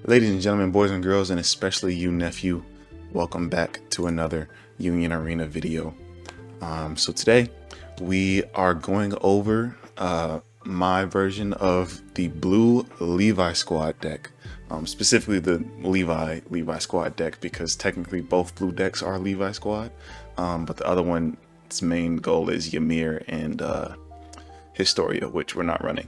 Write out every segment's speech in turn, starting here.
Ladies and gentlemen, boys and girls, and especially you, nephew, welcome back to another Union Arena video. So today we are going over my version of the blue Levi squad deck, specifically the Levi squad deck, because technically both blue decks are Levi squad, but the other one's main goal is Ymir and Historia, which we're not running.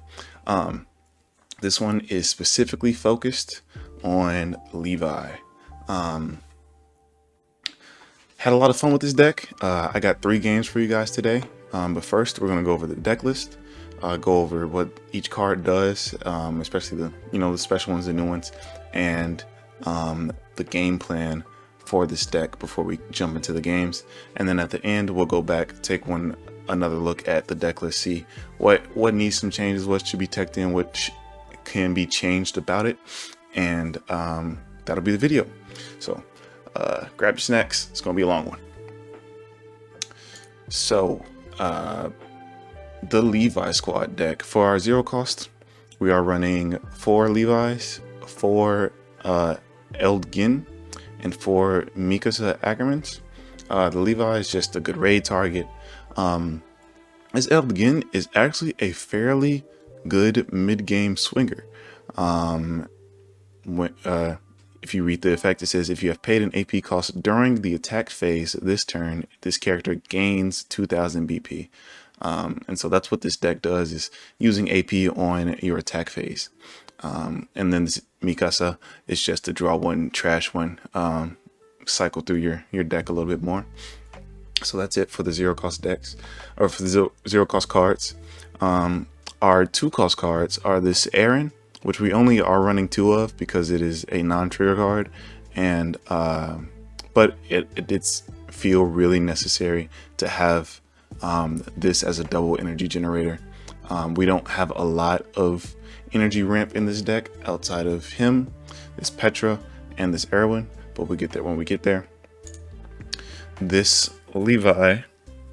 This one is specifically focused on Levi. Had a lot of fun with this deck. I got 3 games for you guys today. But first, we're going to go over the deck list, go over what each card does, especially the special ones, the new ones, and the game plan for this deck before we jump into the games. And then at the end, we'll go back, take another look at the deck list, see what needs some changes, what should be teched in, what can be changed about it, and that'll be the video. So grab your snacks, it's gonna be a long one. So the Levi squad deck, for our 0 cost, we are running 4 Levi's, 4 Eldgin, and 4 Mikasa Ackermans. The Levi is just a good raid target. This Eldgin is actually a fairly good mid-game swinger. If you read the effect, it says if you have paid an AP cost during the attack phase this turn, this character gains 2000 BP. And so that's what this deck does, is using AP on your attack phase. And then this Mikasa is just to draw 1, trash 1, cycle through your deck a little bit more. So that's it for the 0 cost decks, or for the 0 cost cards. Our 2 cost cards are this Aaron, which we only are running 2 of because it is a non-trigger card, and but it did feel really necessary to have this as a double energy generator. We don't have a lot of energy ramp in this deck outside of him, this Petra, and this Erwin, but we'll get there when we get there. This Levi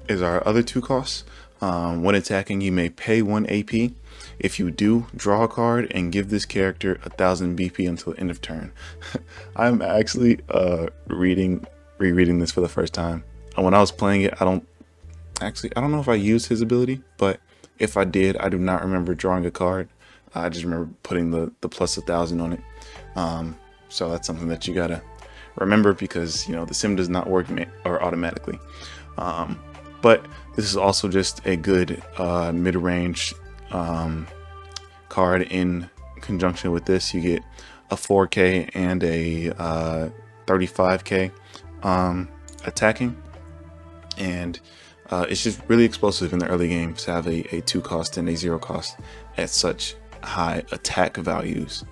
is our other 2 costs. When attacking, you may pay 1 AP. If you do, draw a card and give this character 1000 BP until the end of turn. I'm actually rereading this for the first time. And when I was playing it, I don't know if I used his ability, but if I did, I do not remember drawing a card. I just remember putting the plus 1000 on it. So that's something that you gotta remember, because the sim does not work automatically. But this is also just a good mid-range card. In conjunction with this, you get a 4k and a 35k attacking, and it's just really explosive in the early game to have a 2 cost and a 0 cost at such high attack values.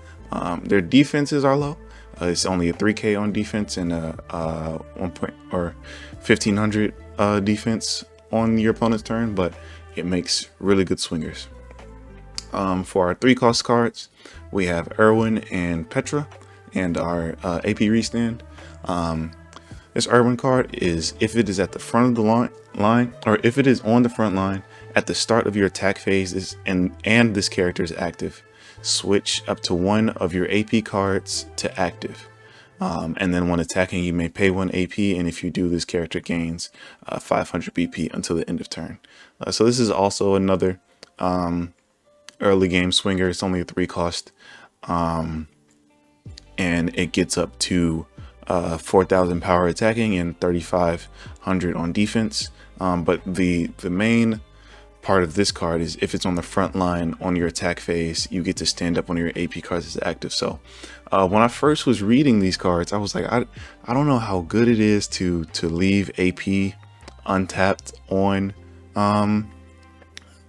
Their defenses are low. It's only a 3k on defense and a 1500 defense on your opponent's turn, but it makes really good swingers. For our 3 cost cards, we have Erwin and Petra, and our AP restand. This Erwin card is, if it is at the front of the line, or if it is on the front line at the start of your attack phase, and this character is active, switch up to 1 of your AP cards to active. And then when attacking, you may pay 1 AP, and if you do, this character gains 500 BP until the end of turn. So this is also another early game swinger. It's only a 3 cost, and it gets up to 4000 power attacking and 3500 on defense. But the main part of this card is, if it's on the front line on your attack phase, you get to stand up on your AP cards as active. So when I first was reading these cards, I was like, I don't know how good it is to leave AP untapped on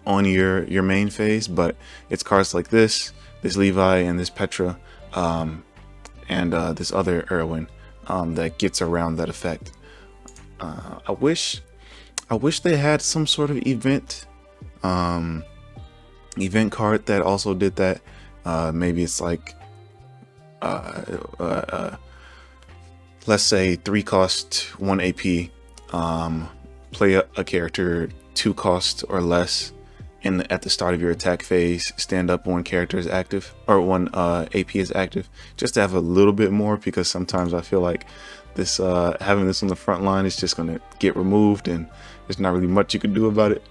your main phase, but it's cards like this Levi and this Petra, and this other Erwin that gets around that effect. I wish they had some sort of event card that also did that. Maybe it's like let's say 3 cost 1 AP, play a character 2 cost or less, at the start of your attack phase, stand up one character is active, or one AP is active, just to have a little bit more, because sometimes I feel like this having this on the front line is just going to get removed, and there's not really much you can do about it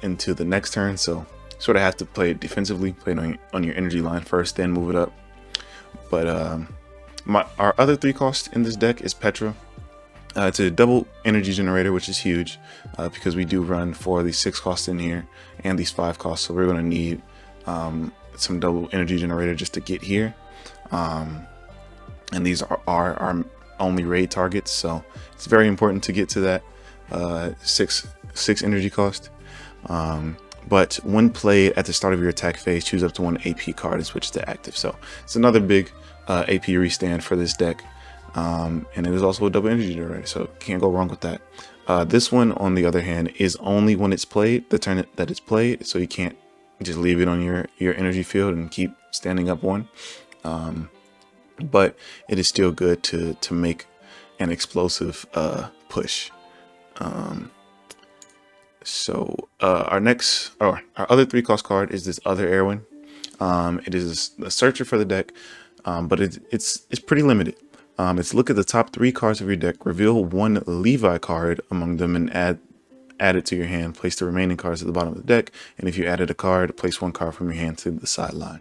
into the next turn. So sort of have to play it defensively, play it on your energy line first, then move it up. But our other 3 cost in this deck is Petra. It's a double energy generator, which is huge because we do run 4 of these 6 costs in here and these 5 costs, so we're going to need some double energy generator just to get here. And these are our only raid targets, so it's very important to get to that 6 energy cost. But when played at the start of your attack phase, choose up to 1 AP card and switch to active. So it's another big AP restand for this deck. And it is also a double energy generator, so can't go wrong with that. This one, on the other hand, is only when it's played, the turn that it's played, so you can't just leave it on your energy field and keep standing up 1. But it is still good to make an explosive push. So our other 3 cost card is this other Erwin. It is a searcher for the deck, but it's pretty limited. It's look at the top 3 cards of your deck, reveal 1 Levi card among them, and add it to your hand. Place the remaining cards at the bottom of the deck, and if you added a card, place 1 card from your hand to the sideline.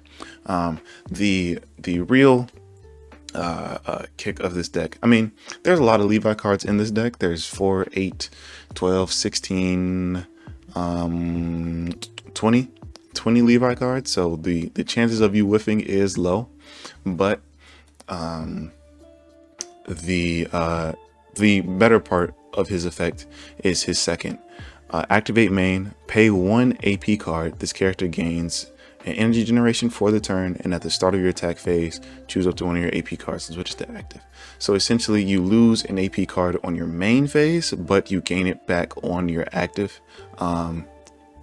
The real kick of this deck, I mean, there's a lot of Levi cards in this deck. There's 4, 8, 12, 16, 20 Levi cards, so the chances of you whiffing is low. But the better part of his effect is his second. Activate main, pay 1 AP card. This character gains an energy generation for the turn, and at the start of your attack phase, choose up to 1 of your AP cards and switch to active. So essentially, you lose an AP card on your main phase, but you gain it back on your active,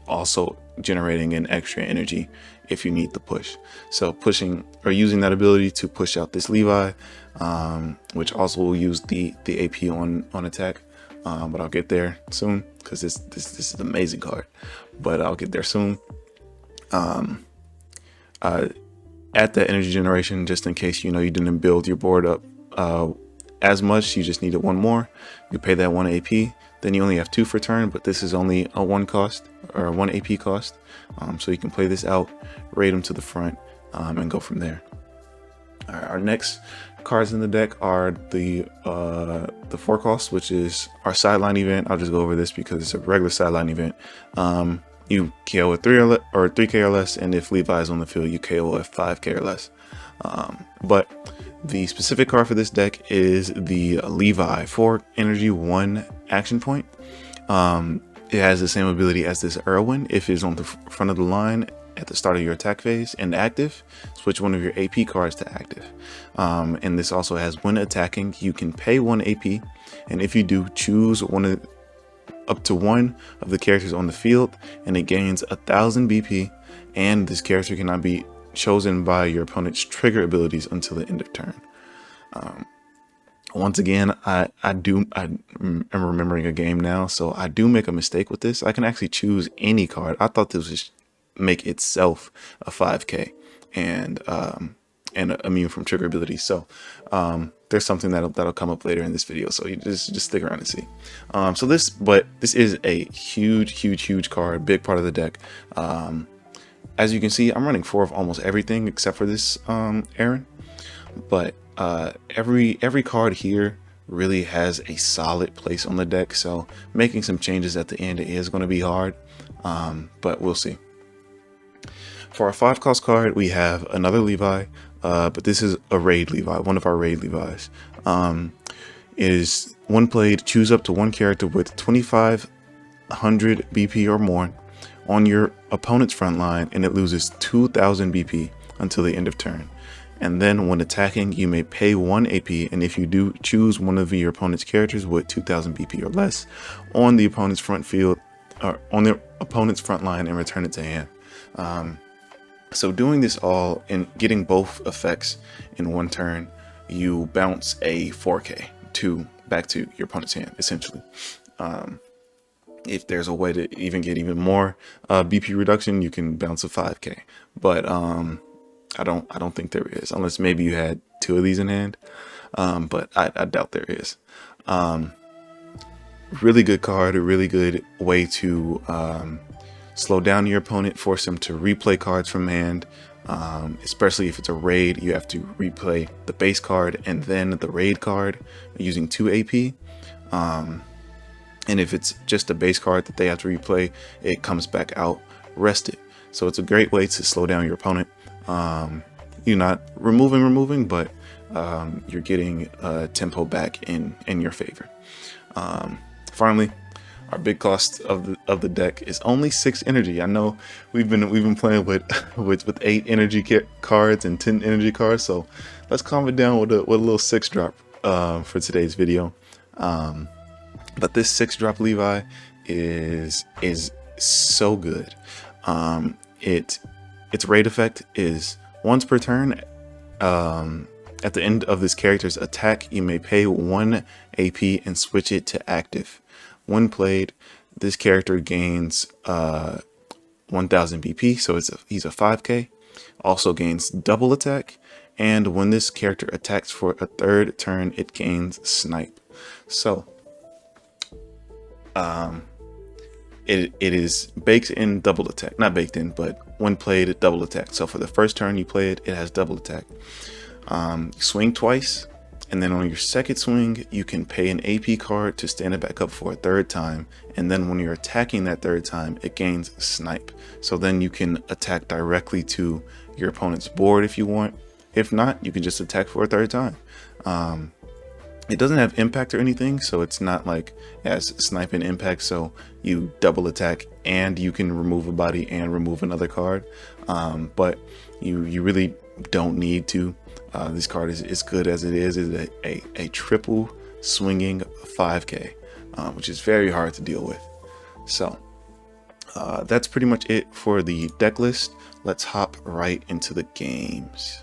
also generating an extra energy if you need the push. So pushing or using that ability to push out this Levi, which also will use the AP on attack, but I'll get there soon because this is an amazing card. But I'll get there soon. At that energy generation, just in case you didn't build your board up as much, you just needed 1 more. You pay that 1 AP, then you only have 2 for turn, but this is only a 1 cost or 1 AP cost, so you can play this out, raid them to the front, and go from there. All right, our next cards in the deck are the 4 costs, which is our sideline event. I'll just go over this because it's a regular sideline event. You KO at 3K or less, and if Levi is on the field, you KO at 5K or less. But the specific card for this deck is the Levi 4 energy 1 action point. It has the same ability as this Erwin. If it's on the front of the line at the start of your attack phase and active, switch 1 of your AP cards to active. And this also has, when attacking, you can pay 1 AP, and if you do, choose up to 1 of the characters on the field, and it gains 1000 BP, and this character cannot be chosen by your opponent's trigger abilities until the end of turn. Once again, I am remembering a game now, so I do make a mistake with this. I can actually choose any card. I thought this was make itself a 5K and immune from trigger abilities. So there's something that'll come up later in this video, so you just stick around and see. So this is a huge card, big part of the deck. As you can see, I'm running 4 of almost everything except for this Aaron, but every card here really has a solid place on the deck, so making some changes at the end is going to be hard, but we'll see. For our 5 cost card, we have another Levi, but this is a raid Levi, one of our raid Levis. Is when played, choose up to 1 character with 2500 BP or more on your opponent's front line, and it loses 2000 BP until the end of turn. And then when attacking, you may pay 1 AP, and if you do, choose 1 of your opponent's characters with 2000 BP or less on the opponent's front field, or on their opponent's front line, and return it to hand. So doing this all and getting both effects in 1 turn, you bounce a 4K back to your opponent's hand, essentially. If there's a way to even get even more BP reduction, you can bounce a 5K. But I don't think there is, unless maybe you had 2 of these in hand. But I doubt there is. Really good card, a really good way to slow down your opponent, force them to replay cards from hand. Especially if it's a raid, you have to replay the base card and then the raid card using 2 AP. And if it's just a base card that they have to replay, it comes back out rested. So it's a great way to slow down your opponent. You're not removing, but you're getting tempo back in your favor. Finally, our big cost of the deck is only 6 energy. I know we've been playing with 8 energy cards and 10 energy cards, so let's calm it down with a little 6 drop for today's video. But this 6 drop Levi is so good. Its raid effect is once per turn. At the end of this character's attack, you may pay 1 AP and switch it to active. When played, this character gains 1000 BP, so he's a 5K. Also gains double attack, and when this character attacks for a 3rd turn, it gains snipe. So it is baked in double attack, not baked in, but when played, double attack. So for the first turn you play it, it has double attack. Swing twice, and then on your second swing you can pay an AP card to stand it back up for a 3rd time, and then when you're attacking that 3rd time, it gains snipe. So then you can attack directly to your opponent's board if you want. If not, you can just attack for a 3rd time. It doesn't have impact or anything, so it's not like as snipe and impact, so you double attack and you can remove a body and remove another card. But you really don't need to. This card is as good as it is. It's a triple swinging 5K, which is very hard to deal with. So that's pretty much it for the deck list. Let's hop right into the games.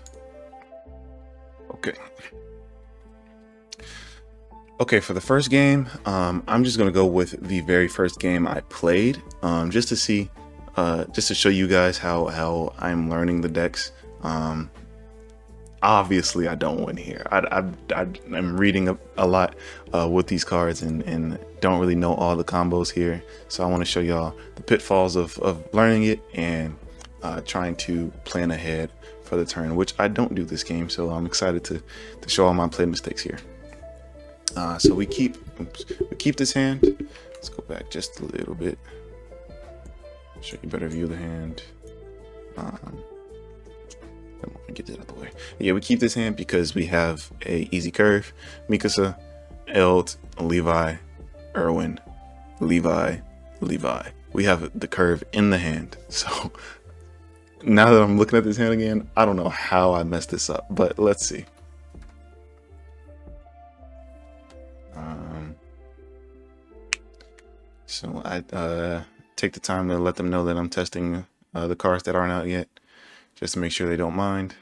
Okay, for the first game, I'm just gonna go with the very first game I played, just to see, just to show you guys how I'm learning the decks. Obviously, I don't win here. I'm reading a lot with these cards and don't really know all the combos here. So I want to show y'all the pitfalls of learning it and trying to plan ahead for the turn, which I don't do this game. So I'm excited to show all my play mistakes here. So we keep this hand. Let's go back just a little bit. Show you a better view of the hand. Get that out of the way. Yeah, we keep this hand because we have a easy curve. Mikasa, Eld, Levi, Erwin, Levi. We have the curve in the hand. So now that I'm looking at this hand again, I don't know how I messed this up, but let's see. So I take the time to let them know that I'm testing the cards that aren't out yet, just to make sure they don't mind.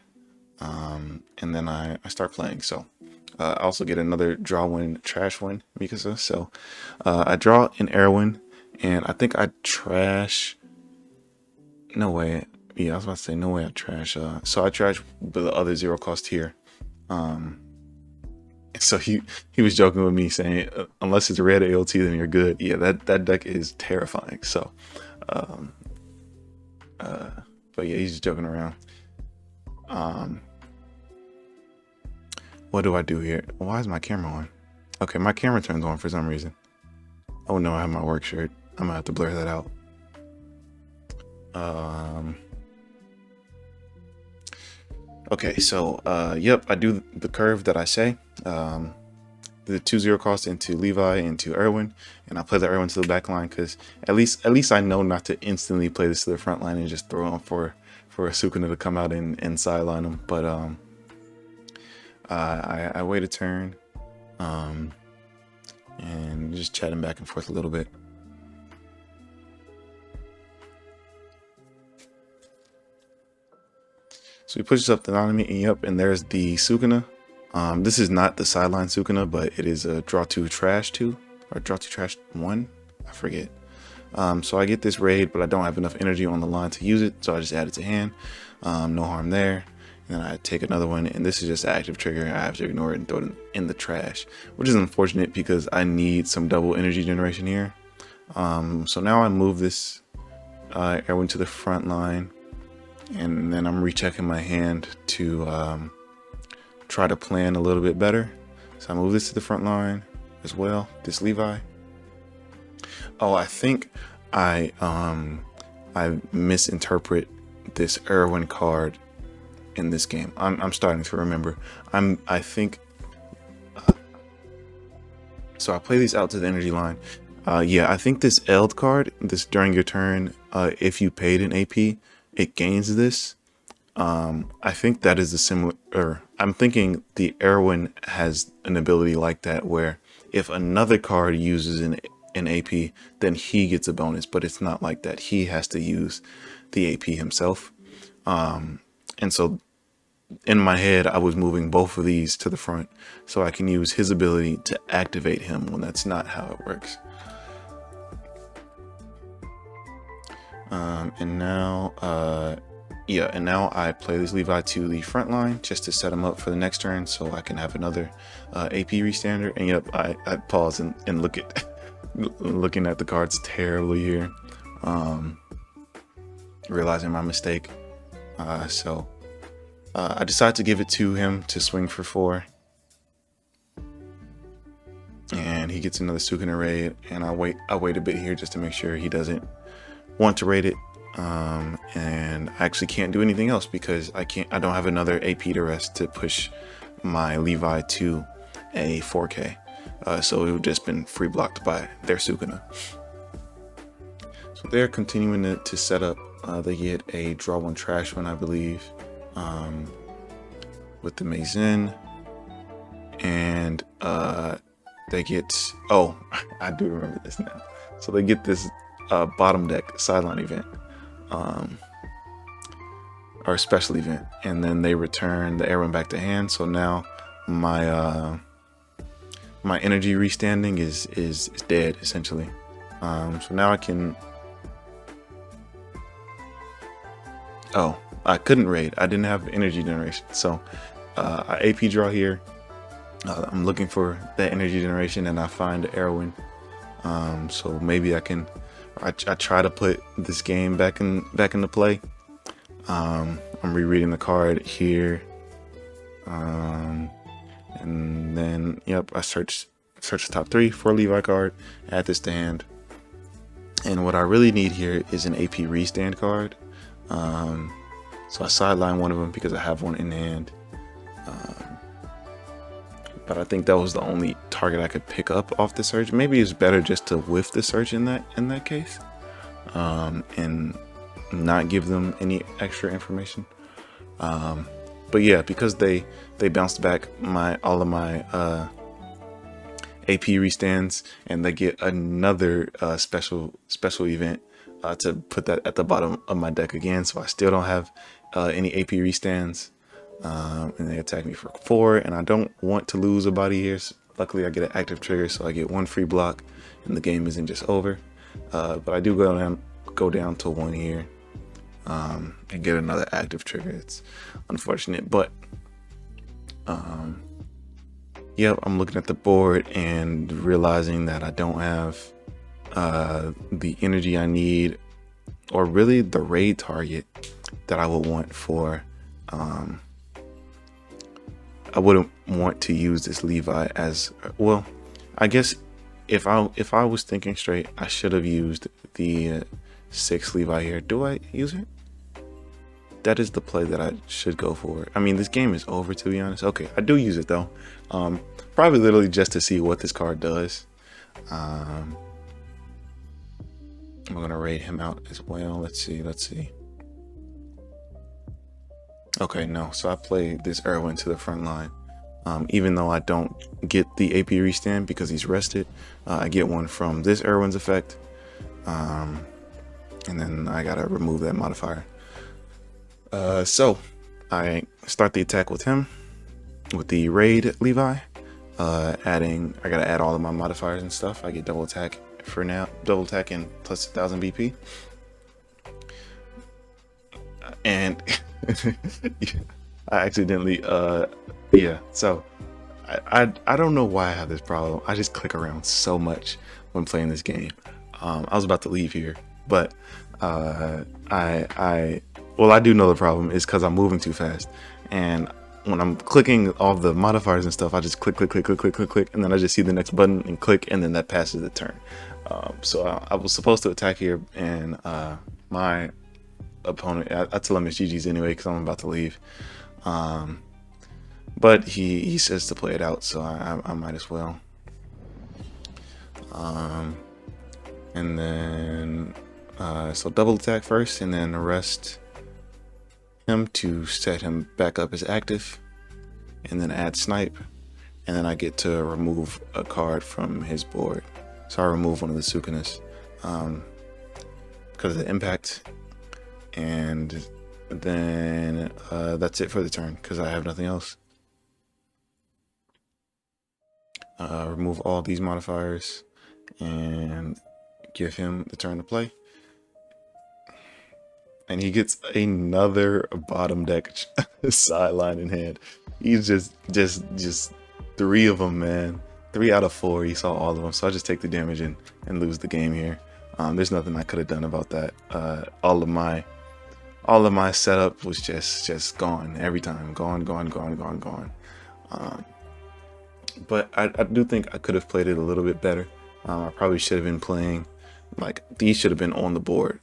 And then I start playing. So I also get another draw win, trash win, Mikasa. So I draw an Erwin, and I think I trash. No way. Yeah, I was about to say no way I trash. So I trash the other 0 cost here. So he was joking with me saying, unless it's a red ALT, then you're good. Yeah, that deck is terrifying. So, but yeah, he's just joking around. What do I do here? Why is my camera on? Okay, my camera turns on for some reason. Oh no, I have my work shirt. I'm gonna have to blur that out. Okay, so yep, I do the curve that I say. The 2-0 cost into Levi into Erwin, and I play the Erwin to the back line because at least I know not to instantly play this to the front line and just throw on for a Sukuna to come out and sideline him. But I wait a turn, and just chatting back and forth a little bit. So he pushes up the Nanami, and yep, and there's the Sukuna. This is not the sideline Sukuna, but it is a draw 2 trash 2 or draw 2 trash 1. I forget. So I get this raid, but I don't have enough energy on the line to use it, so I just add it to hand. No harm there. And then I take another one, and this is just an active trigger. I have to ignore it and throw it in the trash, which is unfortunate because I need some double energy generation here. So now I move this Airwind to the front line, and then I'm rechecking my hand to try to plan a little bit better. So I move this to the front line as well, this Levi. Oh, I think I misinterpret this Irwin card in this game. I'm starting to remember. I think so I play these out to the energy line. Yeah, I think this Eld card, this during your turn, if you paid an AP, it gains this. I think that is a similar, or I'm thinking the Irwin has an ability like that where if another card uses an AP, then he gets a bonus, but it's not like that. He has to use the AP himself. And so in my head, I was moving both of these to the front so I can use his ability to activate him when that's not how it works. And now I play this Levi to the front line just to set him up for the next turn so I can have another AP restander. And yep, I pause and look at looking at the cards terribly here, realizing my mistake. So I decide to give it to him to swing for 4. And he gets another Sukuna raid, and I wait a bit here just to make sure he doesn't want to raid it. And I actually can't do anything else because I don't have another AP to rest to push my Levi to a 4K. So it would just been free blocked by their Sukuna. So they're continuing to set up. They get a draw 1 trash one, I believe, with the Mazen, and they get, oh, I do remember this now. So they get this bottom deck sideline event, or special event, and then they return the Airwind back to hand. So now my my energy restanding is dead essentially. So now I can. Oh, I couldn't raid. I didn't have energy generation. So I AP draw here. I'm looking for that energy generation, and I find Airwind. So maybe I can. I try to put this game back into play. I'm rereading the card here, and then yep, I search the top 3 for a Levi card, add this to hand, and what I really need here is an AP restand card. So I sideline one of them because I have one in hand, but I think that was the only target I could pick up off the search. Maybe it's better just to whiff the search in that case, and not give them any extra information. But yeah, because they bounced back all of my AP restands, and they get another special event to put that at the bottom of my deck again. So I still don't have any AP restands, and they attack me for 4, and I don't want to lose a body here. So luckily I get an active trigger, so I get 1 free block and the game isn't just over. But I do go down to 1 here, and get another active trigger. It's unfortunate, but yeah, I'm looking at the board and realizing that I don't have the energy I need, or really the raid target that I would want for. I wouldn't want to use this Levi as well. I guess if I was thinking straight, I should have used the 6 Levi here. Do I use it? That is the play that I should go for. I mean, this game is over, to be honest. Okay, I do use it though. Probably literally just to see what this card does. I'm gonna raid him out as well. Let's see. Okay, no. So I play this Irwin to the front line. Even though I don't get the AP restand because he's rested, I get one from this Irwin's effect. And then I gotta remove that modifier. So I start the attack with him, with the raid Levi. I gotta add all of my modifiers and stuff. I get double attack for now. Double attack and plus 1000 BP. And I accidentally yeah, so I don't know why I have this problem. I just click around so much when playing this game. I was about to leave here, but well, I do know the problem is because I'm moving too fast, and when I'm clicking all the modifiers and stuff, I just click, and then I just see the next button and click, and then that passes the turn. So I was supposed to attack here, and my opponent, I tell him it's GG's anyway because I'm about to leave. But he says to play it out, so I might as well. And then so double attack first, and then arrest him to set him back up as active, and then add snipe, and then I get to remove a card from his board. So I remove one of the Sukunas because of the impact, and then that's it for the turn because I have nothing else. Remove all these modifiers and give him the turn to play. And he gets another bottom deck sideline in hand. He's just 3 of them, man. 3 out of 4. He saw all of them. So I just take the damage and lose the game here. There's nothing I could have done about that. All of my setup was just gone every time. Gone. But I do think I could have played it a little bit better. I probably should have been playing, like, these should have been on the board.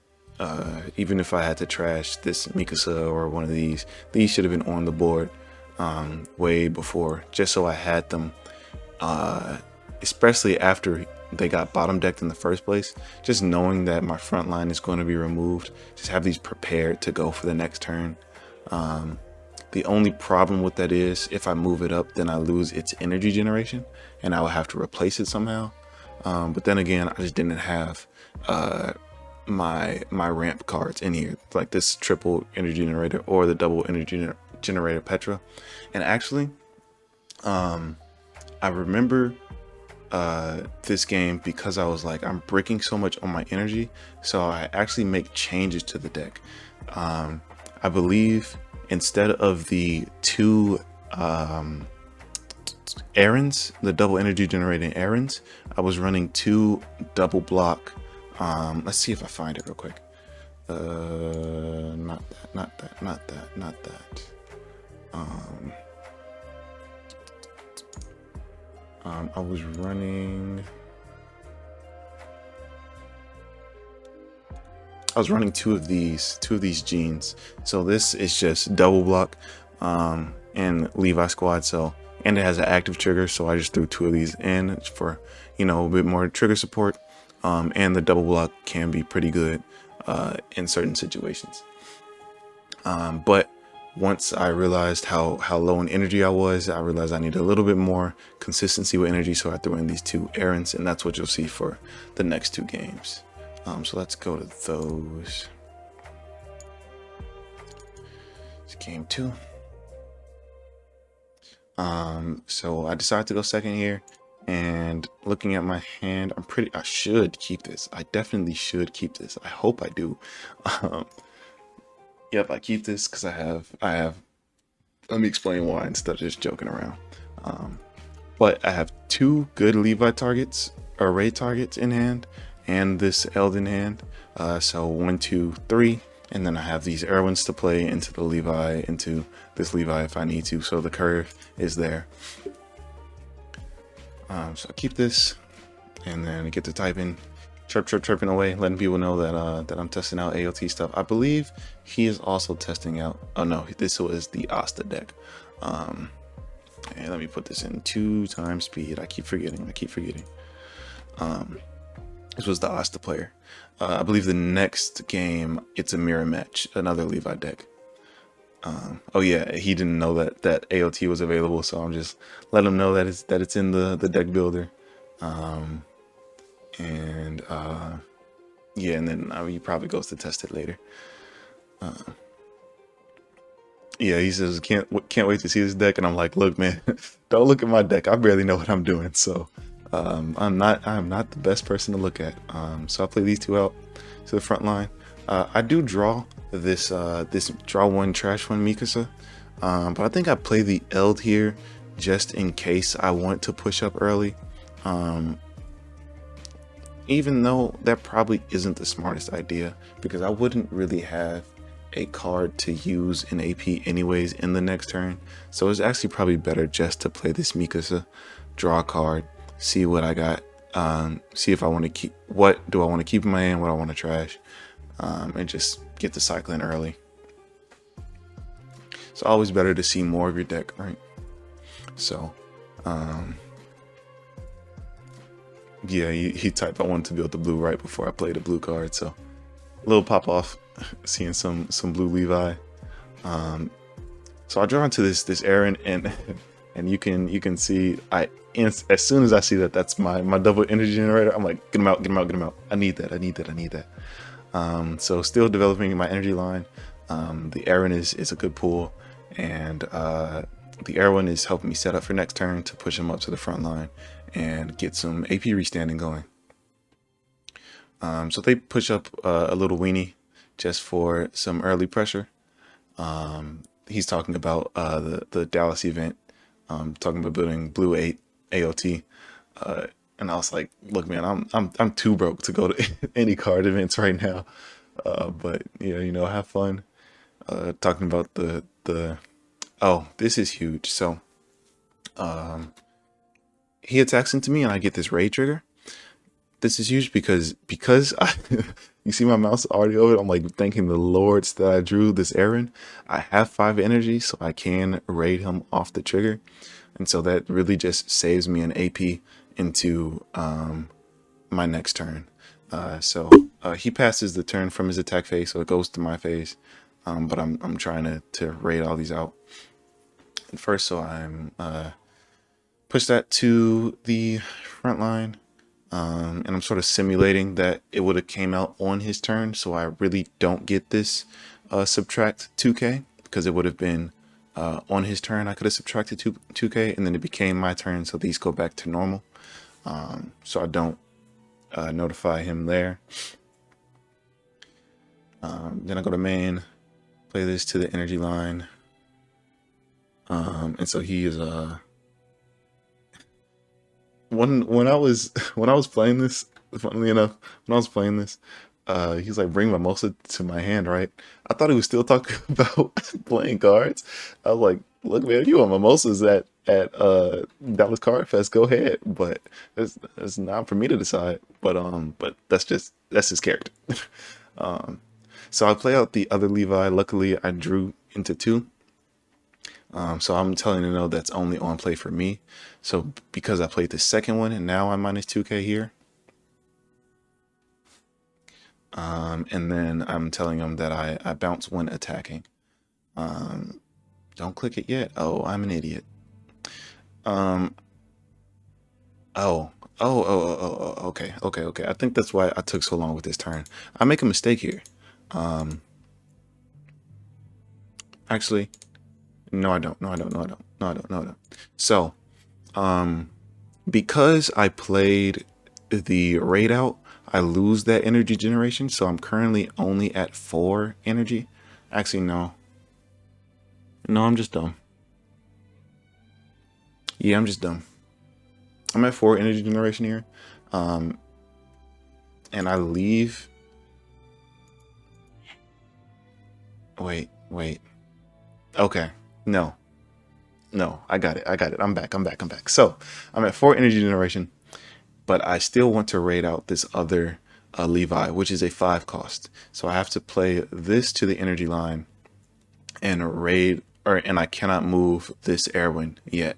Even if I had to trash this Mikasa or one of these should have been on the board way before, just so I had them, especially after they got bottom decked in the first place. Just knowing that my front line is going to be removed, just have these prepared to go for the next turn. The only problem with that is if I move it up, then I lose its energy generation and I will have to replace it somehow. But then again, I just didn't have my ramp cards in here, like this triple energy generator or the double energy generator Petra. And actually, I remember this game because I was like, I'm breaking so much on my energy, so I actually make changes to the deck. I believe instead of the 2 errands, the double energy generating errands, I was running 2 double block. Let's see if I find it real quick. Not that. I was running 2 of these genes. So this is just double block and Levi squad. So, and it has an active trigger, so I just threw 2 of these in for, you know, a bit more trigger support. And the double block can be pretty good in certain situations. But once I realized how low in energy I was, I realized I need a little bit more consistency with energy, so I threw in these 2 errands, and that's what you'll see for the next 2 games. So let's go to those. It's game 2. So I decided to go second here, and looking at my hand, I should keep this. I definitely should keep this. I hope I do. Yep, I keep this because I have, let me explain why instead of just joking around. But I have 2 good Levi targets, array targets in hand, and this Eld in hand. So 1, 2, 3, and then I have these Erwins to play into the Levi, into this Levi if I need to. So the curve is there. So I keep this, and then I get to typing, chirping away, letting people know that I'm testing out AOT stuff. I believe he is also testing out. Oh no, this was the Asta deck. And let me put this in 2 times speed. I keep forgetting. This was the Asta player. I believe the next game it's a mirror match, another Levi deck. Oh yeah, he didn't know that AOT was available, so I'm just letting him know that it's in the deck builder. Yeah, and then he probably goes to test it later. Yeah, he says can't wait to see this deck, and I'm like, look, man, don't look at my deck. I barely know what I'm doing, so I'm not the best person to look at. So I play these two out to the front line. I do draw this draw one trash one Mikasa, but I think I play the Eld here just in case I want to push up early. Even though that probably isn't the smartest idea, because I wouldn't really have a card to use in AP anyways in the next turn. So it's actually probably better just to play this Mikasa, draw a card, see what I got, see if I want to keep, what do I want to keep in my hand, what I want to trash, and just get the cycling early. It's always better to see more of your deck, right? So, yeah, he typed I wanted to build the blue right before I played the blue card, so a little pop off seeing some blue Levi. So I draw into this Aaron, and you can see as soon as I see that that's my double energy generator, I'm like, get him out, get him out, get him out. I need that. So still developing my energy line. The Aaron is a good pull, and the Erwin is helping me set up for next turn to push him up to the front line and get some AP restanding going. So they push up a little weenie just for some early pressure. He's talking about the Dallas event, talking about building blue 8 AOT, and I was like, look, man, I'm too broke to go to any card events right now, but yeah, have fun. Talking about the oh, this is huge. So he attacks into me and I get this raid trigger. This is huge because I, you see my mouse already over it. I'm like thanking the lords that I drew this Aaron. I have 5 energy, so I can raid him off the trigger, and so that really just saves me an AP into my next turn. So he passes the turn from his attack phase, so it goes to my phase. But I'm trying to raid all these out first, so I'm push that to the front line. And I'm sort of simulating that it would have came out on his turn, so I really don't get this subtract 2k, because it would have been on his turn. I could have subtracted 2k, and then it became my turn, so these go back to normal. So I don't notify him there. Then I go to main, play this to the energy line, and so he is when I was playing this, funnily enough, when I was playing this, he's like, bring Mimosa to my hand, right? I thought he was still talking about playing cards. I was like, look, man, you want Mimosas at Dallas Card Fest, go ahead, but it's not for me to decide. But that's his character. So I play out the other Levi. Luckily, I drew into 2. So I'm telling you, no, that's only on play for me. So because I played the second one and now I'm minus 2k here. And then I'm telling him that I bounce when attacking. Don't click it yet. Oh, I'm an idiot. Okay. I think that's why I took so long with this turn. I make a mistake here. Actually, no, I don't. So, because I played the raid out, I lose that energy generation. So I'm currently only at 4 energy. Actually, no, I'm just dumb. Yeah, I'm just dumb. I'm at 4 energy generation here. And I leave. Wait. Okay. No, I got it. I'm back. So I'm at 4 energy generation, but I still want to raid out this other Levi, which is a 5 cost. So I have to play this to the energy line and raid, and I cannot move this Erwin yet.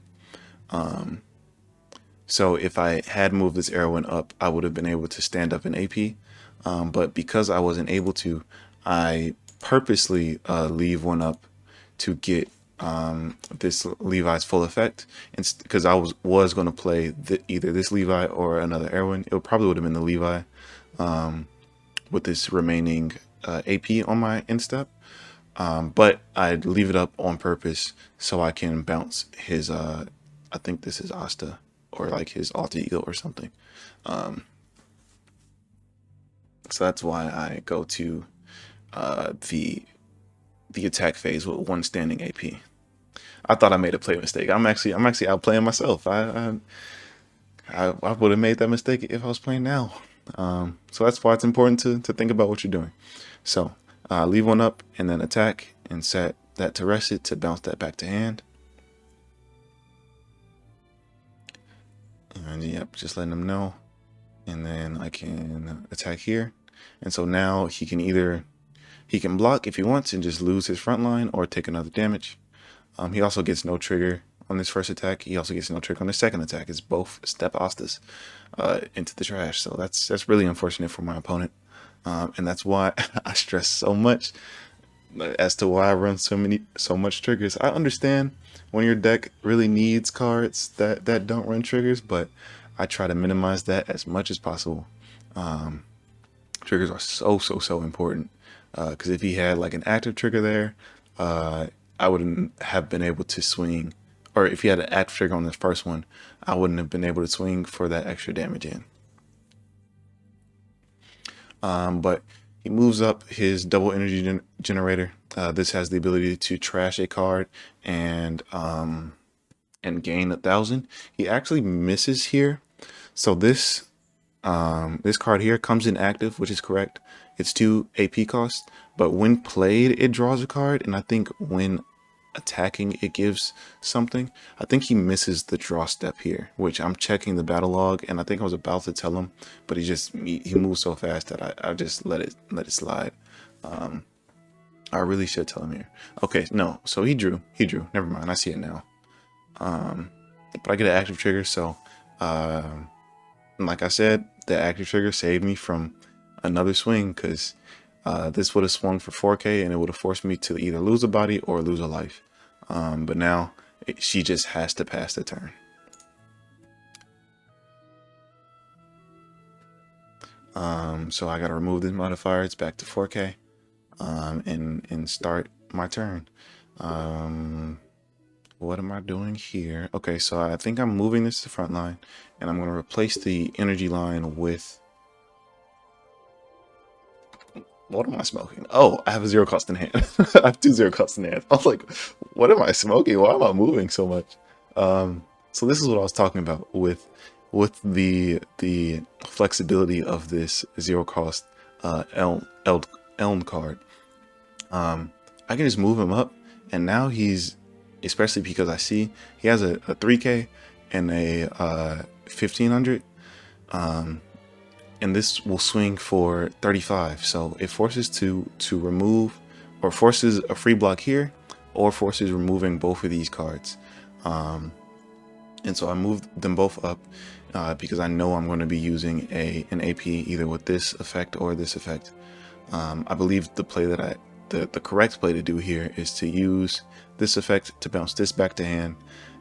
So if I had moved this Erwin up, I would have been able to stand up in AP. But because I wasn't able to, I purposely leave one up to get this Levi's full effect, and because I was going to play either this Levi or another Erwin. It probably would have been the Levi with this remaining AP on my instep, but I'd leave it up on purpose so I can bounce his I think this is Asta. or like his alter ego or something. So that's why I go to the attack phase with one standing AP. I thought I made a play mistake. I'm actually outplaying myself. I would have made that mistake if I was playing now. So that's why it's important to think about what you're doing. So leave one up and then attack and set that to rest it to bounce that back to hand. And yep, just letting him know. And then I can attack here. And so now he can block if he wants and just lose his front line or take another damage. He also gets no trigger on this first attack. He also gets no trigger on the second attack. It's both step Astas into the trash. So that's really unfortunate for my opponent. And that's why I stress so much as to why I run so much triggers. I understand when your deck really needs cards that don't run triggers, but I try to minimize that as much as possible. Triggers are so important, because if he had like an active trigger there, I wouldn't have been able to swing, or if he had an active trigger on the first one, I wouldn't have been able to swing for that extra damage in. But he moves up his double energy generator. This has the ability to trash a card and gain 1,000. He actually misses here, so this card here comes in active, which is correct. It's 2 AP cost, but when played, it draws a card, and I think when attacking, it gives something. I think he misses the draw step here, which I'm checking the battle log, and I think I was about to tell him, but he moves so fast that I just let it slide. I really should tell him here. Okay, no, so he drew. Never mind, I see it now. But I get an active trigger, so like I said, the active trigger saved me from another swing, because this would have swung for 4K and it would have forced me to either lose a body or lose a life. But now she just has to pass the turn. So I got to remove this modifier. It's back to 4K and start my turn. What am I doing here? Okay, so I think I'm moving this to front line, and I'm going to replace the energy line with... What am I smoking? Oh, I have a 0 cost in hand. I have 2 0 costs in hand. I was like, what am I smoking? Why am I moving so much? So this is what I was talking about with the flexibility of this 0 cost Elm card. I can just move him up, and now he's, especially because I see he has a 3K and a 1500, and this will swing for 35. So it forces to remove, or forces a free block here, or forces removing both of these cards. And so I moved them both up because I know I'm going to be using an AP either with this effect or this effect. I believe the play that the correct play to do here is to use this effect to bounce this back to hand,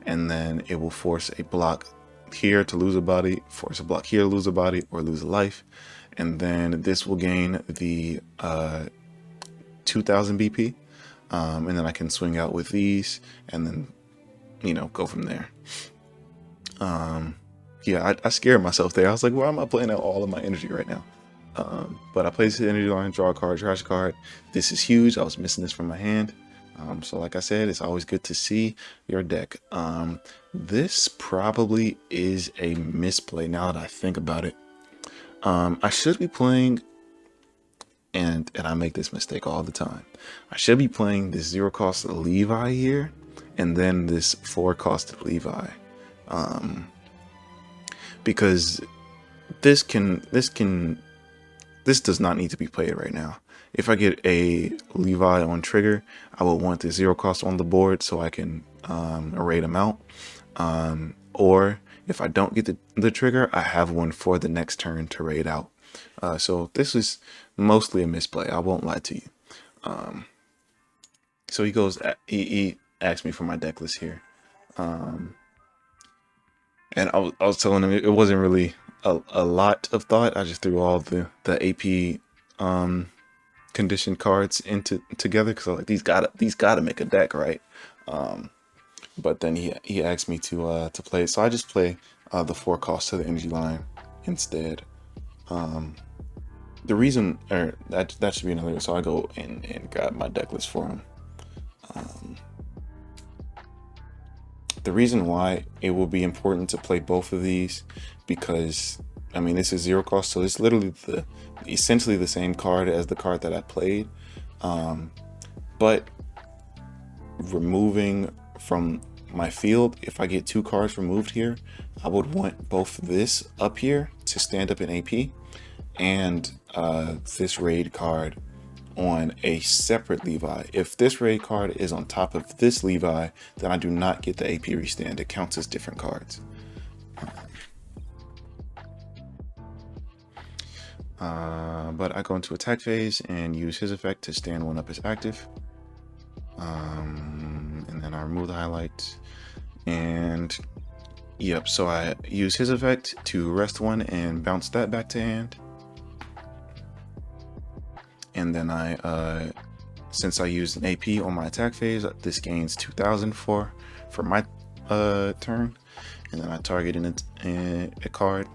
and then it will force a block here to lose a body, force a block here to lose a body or lose a life, and then this will gain the 2000 BP, and then I can swing out with these and then, you know, go from there. Yeah, I scared myself there. I was like, why am I playing out all of my energy right now? But I placed the energy line, draw a card, trash a card. This is huge. I was missing this from my hand. So like I said, it's always good to see your deck. This probably is a misplay now that I think about it. I should be playing, and I make this mistake all the time. I should be playing this 0 cost Levi here, and then this 4 cost Levi. Because this does not need to be played right now. If I get a Levi on trigger, I will want the 0 cost on the board so I can raid them out. Or if I don't get the trigger, I have one for the next turn to raid out. So this is mostly a misplay. I won't lie to you. So he goes, he asked me for my deck list here. And I was telling him it wasn't really a lot of thought. I just threw all the AP conditioned cards together, because I was like, these gotta make a deck, right? But then he asked me to play it, so I just play the 4 cost to the energy line instead. The reason, or that should be another, so I go and grab my deck list for him. The reason why it will be important to play both of these, because I mean this is 0 cost, so it's literally essentially the same card as the card that I played, but removing from my field, if I get 2 cards removed here, I would want both this up here to stand up in AP and this raid card on a separate Levi. If this raid card is on top of this Levi, then I do not get the AP restand. It counts as different cards. But I go into attack phase and use his effect to stand 1 up as active. And then I remove the highlights. And yep, so I use his effect to rest 1 and bounce that back to hand. And then I, since I used an AP on my attack phase, this gains 2,000 for my turn. And then I target a card.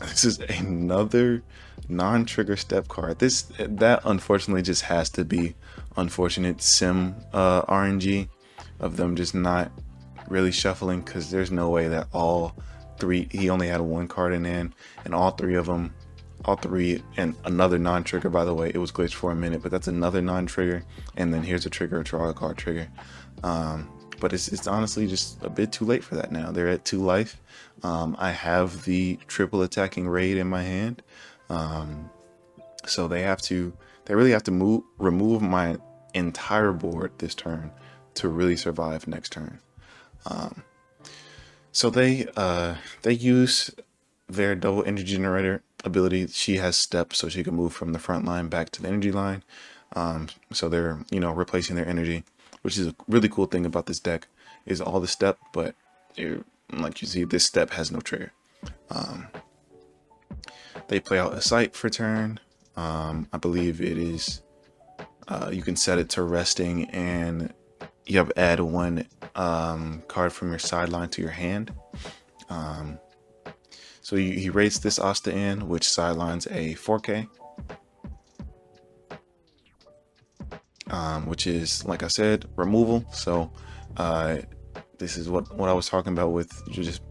This is another non-trigger step card. That unfortunately just has to be unfortunate sim RNG of them just not really shuffling, because there's no way that all 3, he only had 1 card in hand, and all 3 of them, all 3, and another non-trigger, by the way, it was glitched for a minute, but that's another non-trigger, and then here's a trigger, draw a card trigger. But it's honestly just a bit too late for that now. They're at 2 life. I have the triple attacking raid in my hand, so they really have to remove my entire board this turn to really survive next turn. So they use their double energy generator ability. She has step, so she can move from the front line back to the energy line. So they're replacing their energy, which is a really cool thing about this deck, is all the step, but like you see, this step has no trigger. They play out a sight for turn. I believe it is, you can set it to resting, and you have add 1 card from your sideline to your hand. So he rates this Asta in, which sidelines a 4K. Which is, like I said, removal. So this is what I was talking about with just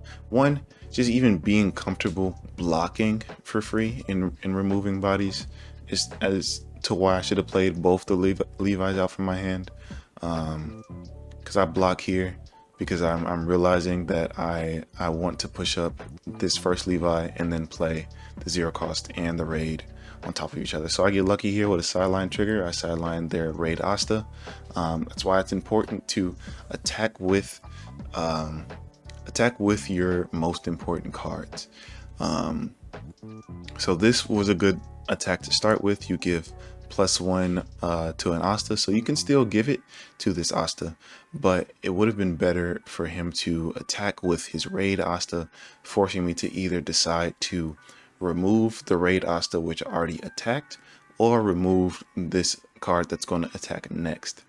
even being comfortable blocking for free in removing bodies, is as to why I should have played both the Levi's out from my hand, because I block here because I'm realizing that I want to push up this first Levi and then play the 0 cost and the raid on top of each other. So I get lucky here with a sideline trigger. I sideline their raid Asta. That's why it's important to attack with your most important cards. So this was a good attack to start with. You give +1 to an Asta, so you can still give it to this Asta, but it would have been better for him to attack with his raid Asta, forcing me to either decide to remove the raid Asta, which already attacked, or remove this card that's going to attack next.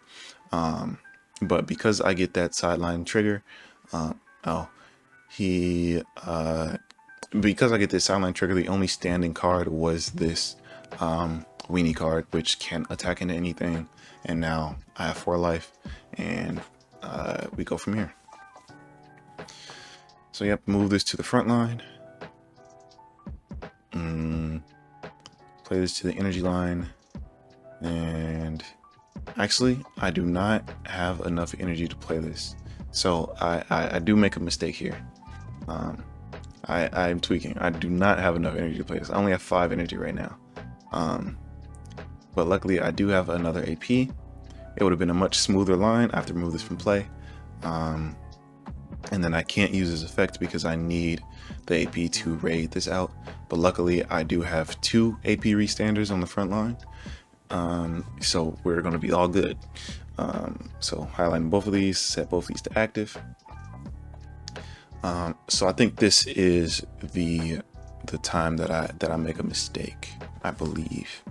But because I get that sideline trigger, because I get this sideline trigger, the only standing card was this weenie card, which can't attack into anything, and now I have 4 life, and we go from here. So yep, move this to the front line. Play this to the energy line, and actually I do not have enough energy to play this, so I do make a mistake here. I'm tweaking. I do not have enough energy to play this. I only have 5 energy right now, but luckily I do have another AP. It would have been a much smoother line after remove this from play, and then I can't use this effect because I need the AP to raid this out. But luckily I do have 2 AP restanders on the front line, so we're going to be all good. So highlighting both of these, set both of these to active. So I think this is the time that I make a mistake, I believe,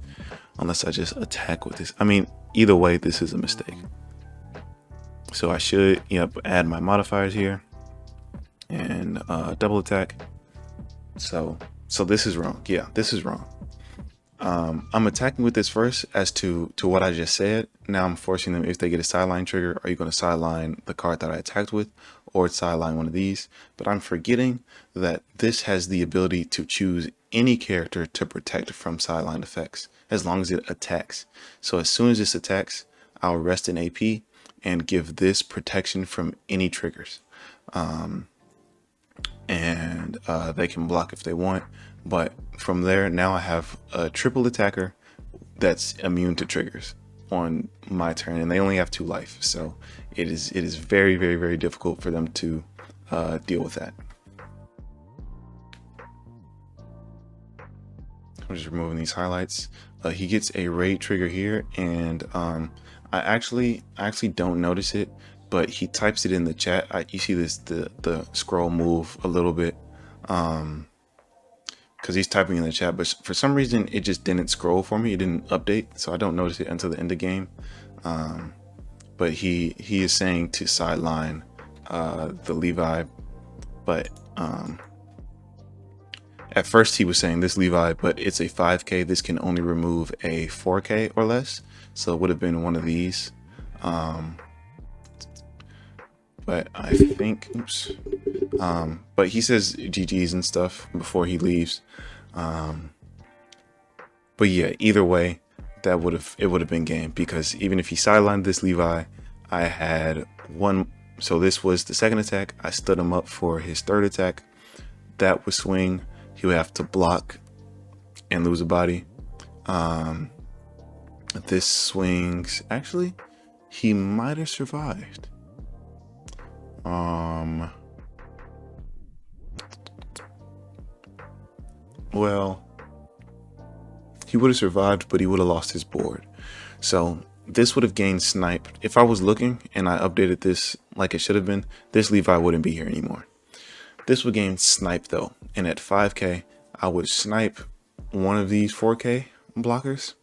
unless I just attack with this. I mean, either way, this is a mistake. So I should add my modifiers here, and double attack. So this is wrong. Yeah, this is wrong. I'm attacking with this first as to what I just said. Now I'm forcing them, if they get a sideline trigger, are you going to sideline the card that I attacked with, or sideline one of these? But I'm forgetting that this has the ability to choose any character to protect from sideline effects as long as it attacks. So as soon as this attacks, I'll rest in AP and give this protection from any triggers. And they can block if they want, but from there, now I have a triple attacker that's immune to triggers on my turn, and they only have 2 life, so it is very, very, very difficult for them to deal with that. I'm just removing these highlights. He gets a raid trigger here, and I actually don't notice it, but he types it in the chat. You see this the scroll move a little bit because he's typing in the chat, but for some reason it just didn't scroll for me. It didn't update, so I don't notice it until the end of the game. But he is saying to sideline the Levi, but at first he was saying this Levi, but it's a 5k. This can only remove a 4k or less, so it would have been one of these. But I think, oops. But he says GG's and stuff before he leaves. But yeah, either way, it would have been game, because even if he sidelined this Levi, I had one. So this was the second attack. I stood him up for his third attack. That would swing. He would have to block and lose a body. This swings. Actually, he might have survived. Well, he would have survived, but he would have lost his board. So this would have gained snipe. If I was looking and I updated this like it should have been, this Levi wouldn't be here anymore. This would gain snipe though, and at 5k, I would snipe one of these 4k blockers.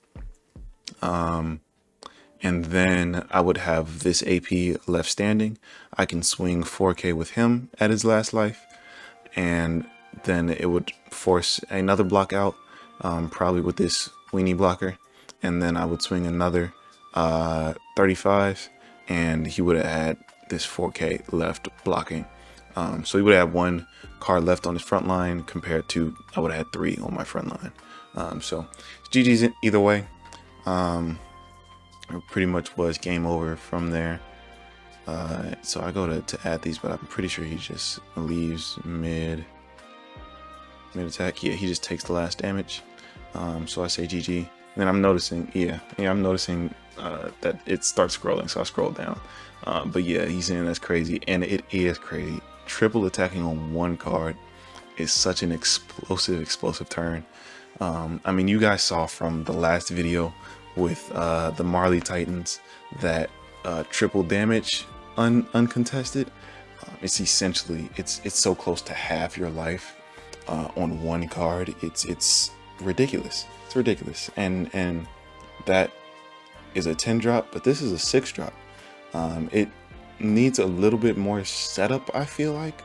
And then I would have this AP left standing. I can swing 4k with him at his last life, and then it would force another block out, probably with this weenie blocker, and then I would swing another 35, and he would have had this 4k left blocking. So he would have 1 card left on his front line compared to I would have had 3 on my front line. So GG's either way. It pretty much was game over from there. So I go to add these, but I'm pretty sure he just leaves mid attack. Yeah, he just takes the last damage. So I say GG. And then I'm noticing, I'm noticing that it starts scrolling, so I scroll down. But yeah, he's saying that's crazy, and it is crazy. Triple attacking on 1 card is such an explosive turn. I mean, you guys saw from the last video with the Marley Titans that triple damage uncontested. It's essentially it's so close to half your life on 1 card. It's ridiculous. It's ridiculous, and that is a 10 drop, but this is a 6 drop. It needs a little bit more setup, I feel like,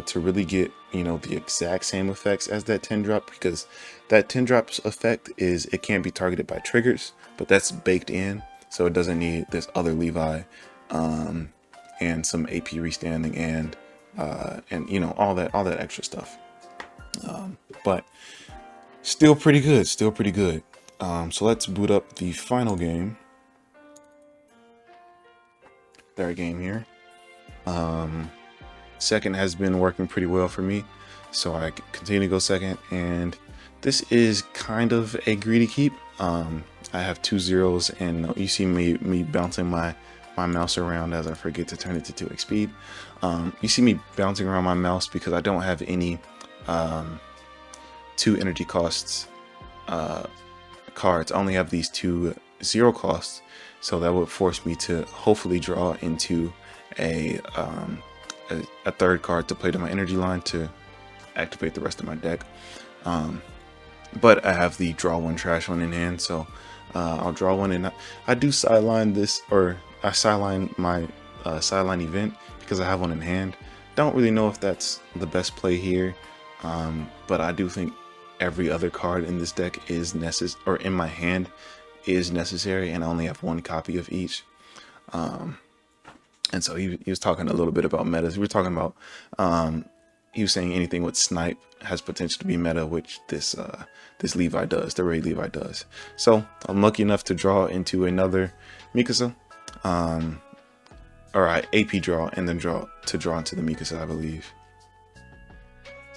to really get, the exact same effects as that 10 drop, because that 10 drops effect is it can't be targeted by triggers, but that's baked in, so it doesn't need this other Levi and some AP restanding and all that extra stuff. But still pretty good, so let's boot up the final game. Third game here. Second has been working pretty well for me, so I continue to go second, and this is kind of a greedy keep. I have 2 zeros, and you see me bouncing my mouse around as I forget to turn it to 2x speed. You see me bouncing around my mouse because I don't have any 2 energy costs cards. I only have these 2 0 costs, so that would force me to hopefully draw into a third card to play to my energy line to activate the rest of my deck. But I have the draw 1 trash one in hand, so I'll draw 1, and I do sideline this, or I sideline my sideline event because I have one in hand. Don't really know if that's the best play here, but I do think every other card in this deck is necessary, or in my hand is necessary, and I only have one copy of each. And so he was talking a little bit about metas. We were talking about, he was saying anything with snipe has potential to be meta, which this Levi does, the Raid Levi does. So I'm lucky enough to draw into another Mikasa, or I AP draw and then draw into the Mikasa, I believe.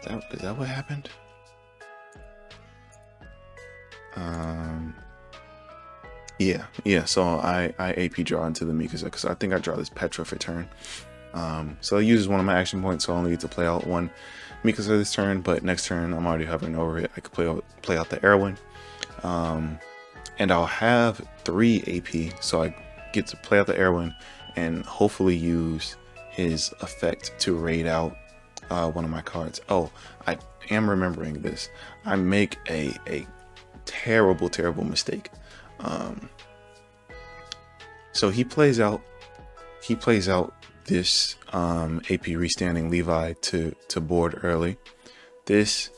Is that what happened? Yeah. So I AP draw into the Mikasa because I think I draw this Petra for turn. So it uses one of my action points, so I only get to play out one Mikasa this turn. But next turn, I'm already hovering over it. I could play out the Erwin, and I'll have 3 AP, so I get to play out the Erwin and hopefully use his effect to raid out one of my cards. Oh, I am remembering this. I make a terrible mistake. So he plays out this AP restanding Levi to board early. This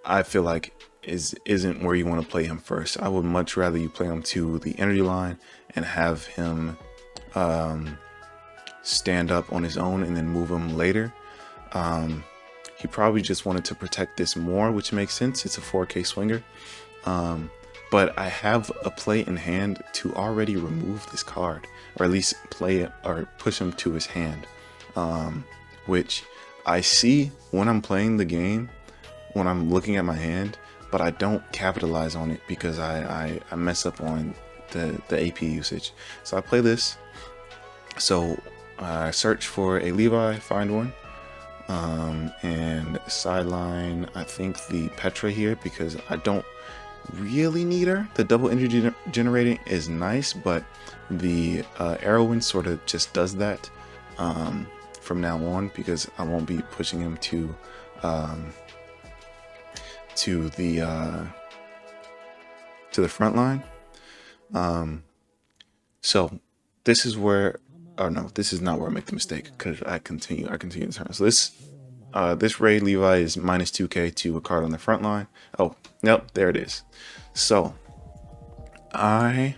I feel like isn't where you want to play him first. I would much rather you play him to the energy line and have him stand up on his own and then move him later. He probably just wanted to protect this more, which makes sense. It's a 4K swinger. But I have a play in hand to already remove this card, or at least play it or push him to his hand, which I see when I'm playing the game, when I'm looking at my hand, but I don't capitalize on it because I mess up on the AP usage. So I play this. So I search for a Levi, find one, and sideline, I think the Petra here because I don't really need her. The double energy generating is nice, but the Erwin sort of just does that from now on because I won't be pushing him to the front line. So this is where, oh no, this is not where I make the mistake because I continue the turn. So this Raid Levi is minus 2k to a card on the front line. Oh, nope, there it is. So I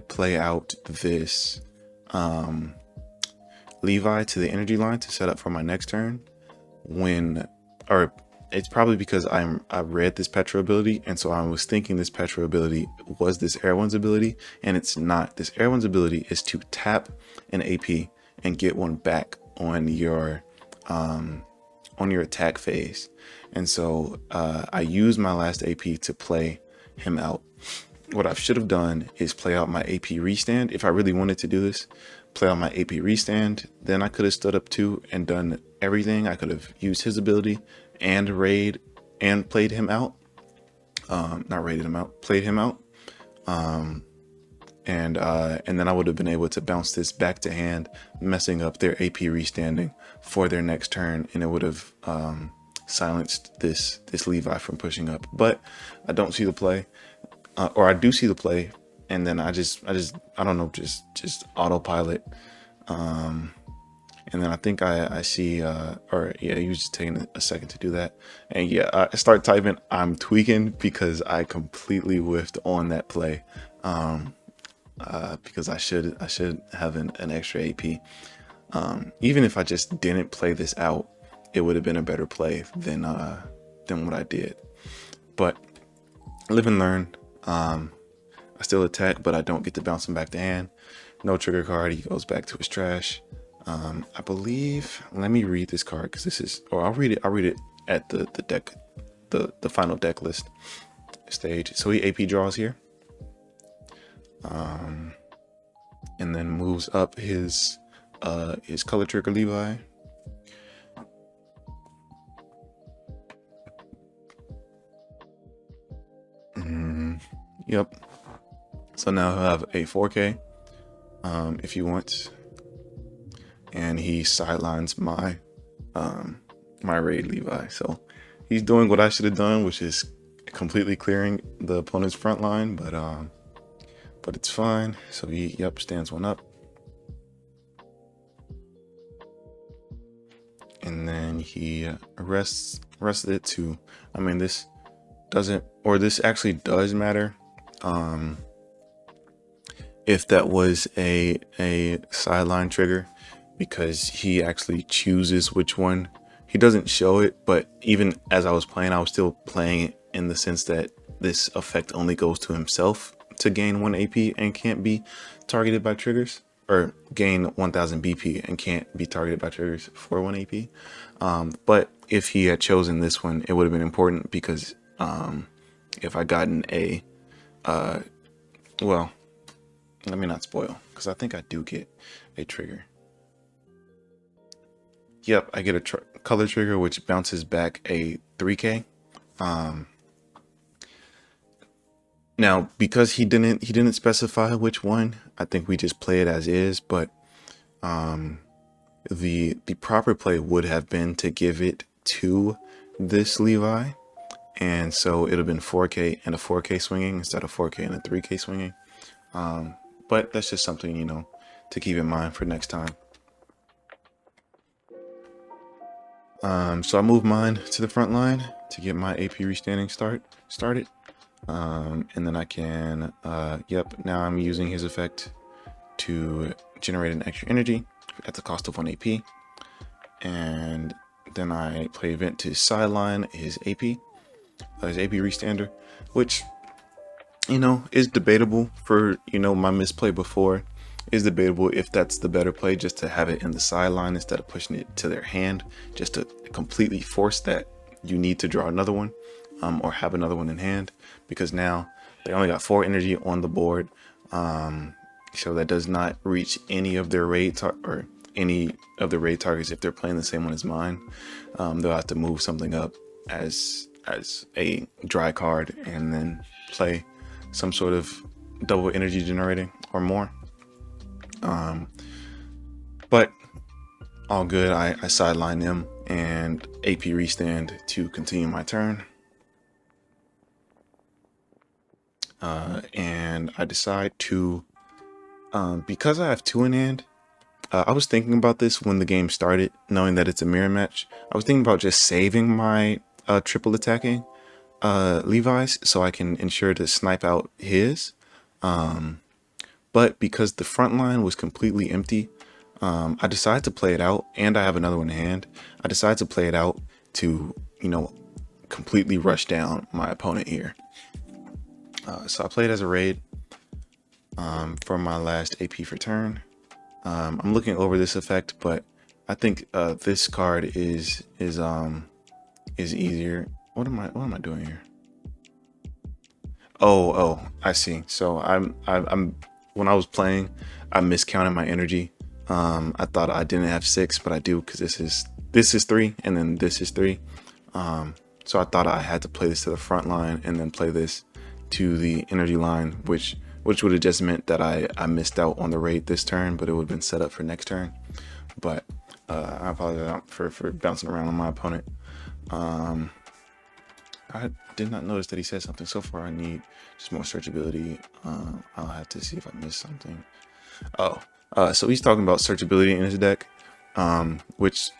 play out this Levi to the energy line to set up for my next turn. Or it's probably because I read this Petra ability, and so I was thinking this Petra ability was this Erwin's ability, and it's not. This Erwin's ability is to tap an AP and get one back on your attack phase. And so I used my last AP to play him out. What I should have done is play out my AP restand. If I really wanted to do this, play out my AP restand, then I could have stood up too and done everything. I could have used his ability and raid and played him out. Not raided him out, played him out. And then I would have been able to bounce this back to hand, messing up their AP restanding for their next turn, and it would have silenced this Levi from pushing up. But I don't see the play, or I do see the play, and then I don't know, just autopilot. And then I think I see, he was just taking a second to do that. And yeah, I start typing, I'm tweaking because I completely whiffed on that play. Because I should have an extra AP. Even if I just didn't play this out, it would have been a better play than what I did. But live and learn. I still attack, but I don't get to bounce him back to hand. No trigger card. He goes back to his trash. I believe. Let me read this card because this is. Or I'll read it at the deck, the final deck list stage. So he AP draws here. And then moves up his color trigger Levi. Yep. So now he'll have a 4K if he wants, and he sidelines my my raid Levi. So he's doing what I should have done, which is completely clearing the opponent's front line, but it's fine. So he stands one up. and then he rested it to, I mean, this doesn't, or this actually does matter. If that was a sideline trigger, because he actually chooses which one. He doesn't show it, but even as I was playing, I was still playing it in the sense that this effect only goes to himself to gain 1 AP and can't be targeted by triggers, or gain 1000 BP and can't be targeted by triggers for 1 AP. But if he had chosen this one, it would have been important, because if I gotten a, well, let me not spoil, because I think I do get a trigger. Yep, I get a color trigger, which bounces back a 3K. Now, because he didn't specify which one, I think we just play it as is. But the proper play would have been to give it to this Levi, and so it'd have been 4K and a 4K swinging instead of 4K and a 3K swinging. But that's just something, you know, to keep in mind for next time. So I moved mine to the front line to get my AP restanding started. And then I can, yep, now I'm using his effect to generate an extra energy at the cost of 1 AP. And then I play event to sideline his AP restander, which, you know, is debatable for, you know, my misplay before. Is debatable if that's the better play, just to have it in the sideline instead of pushing it to their hand, just to completely force that you need to draw another one, or have another one in hand, because now they only got 4 energy on the board. So that does not reach any of their raid targets if they're playing the same one as mine. They'll have to move something up as a dry card and then play some sort of double energy generating or more. But all good. I sideline them and AP restand to continue my turn. And I decide to, because I have 2 in hand, I was thinking about this when the game started, knowing that it's a mirror match. I was thinking about just saving my triple attacking Levi's so I can ensure to snipe out his. But because the front line was completely empty, I decided to play it out, and I have another one in hand. I decided to play it out to, you know, completely rush down my opponent here. So I played as a raid for my last AP for turn. I'm looking over this effect, but I think this card is easier. What am I doing here? Oh, I see. So I'm when I was playing, I miscounted my energy. I thought I didn't have 6, but I do, because this is 3 and then this is 3. So I thought I had to play this to the front line and then play this to the energy line, which would have just meant that I missed out on the raid this turn, but it would have been set up for next turn. But I apologize for bouncing around on my opponent. I did not notice that he said something. So far I need just more searchability. I'll have to see if I missed something. So he's talking about searchability in his deck, which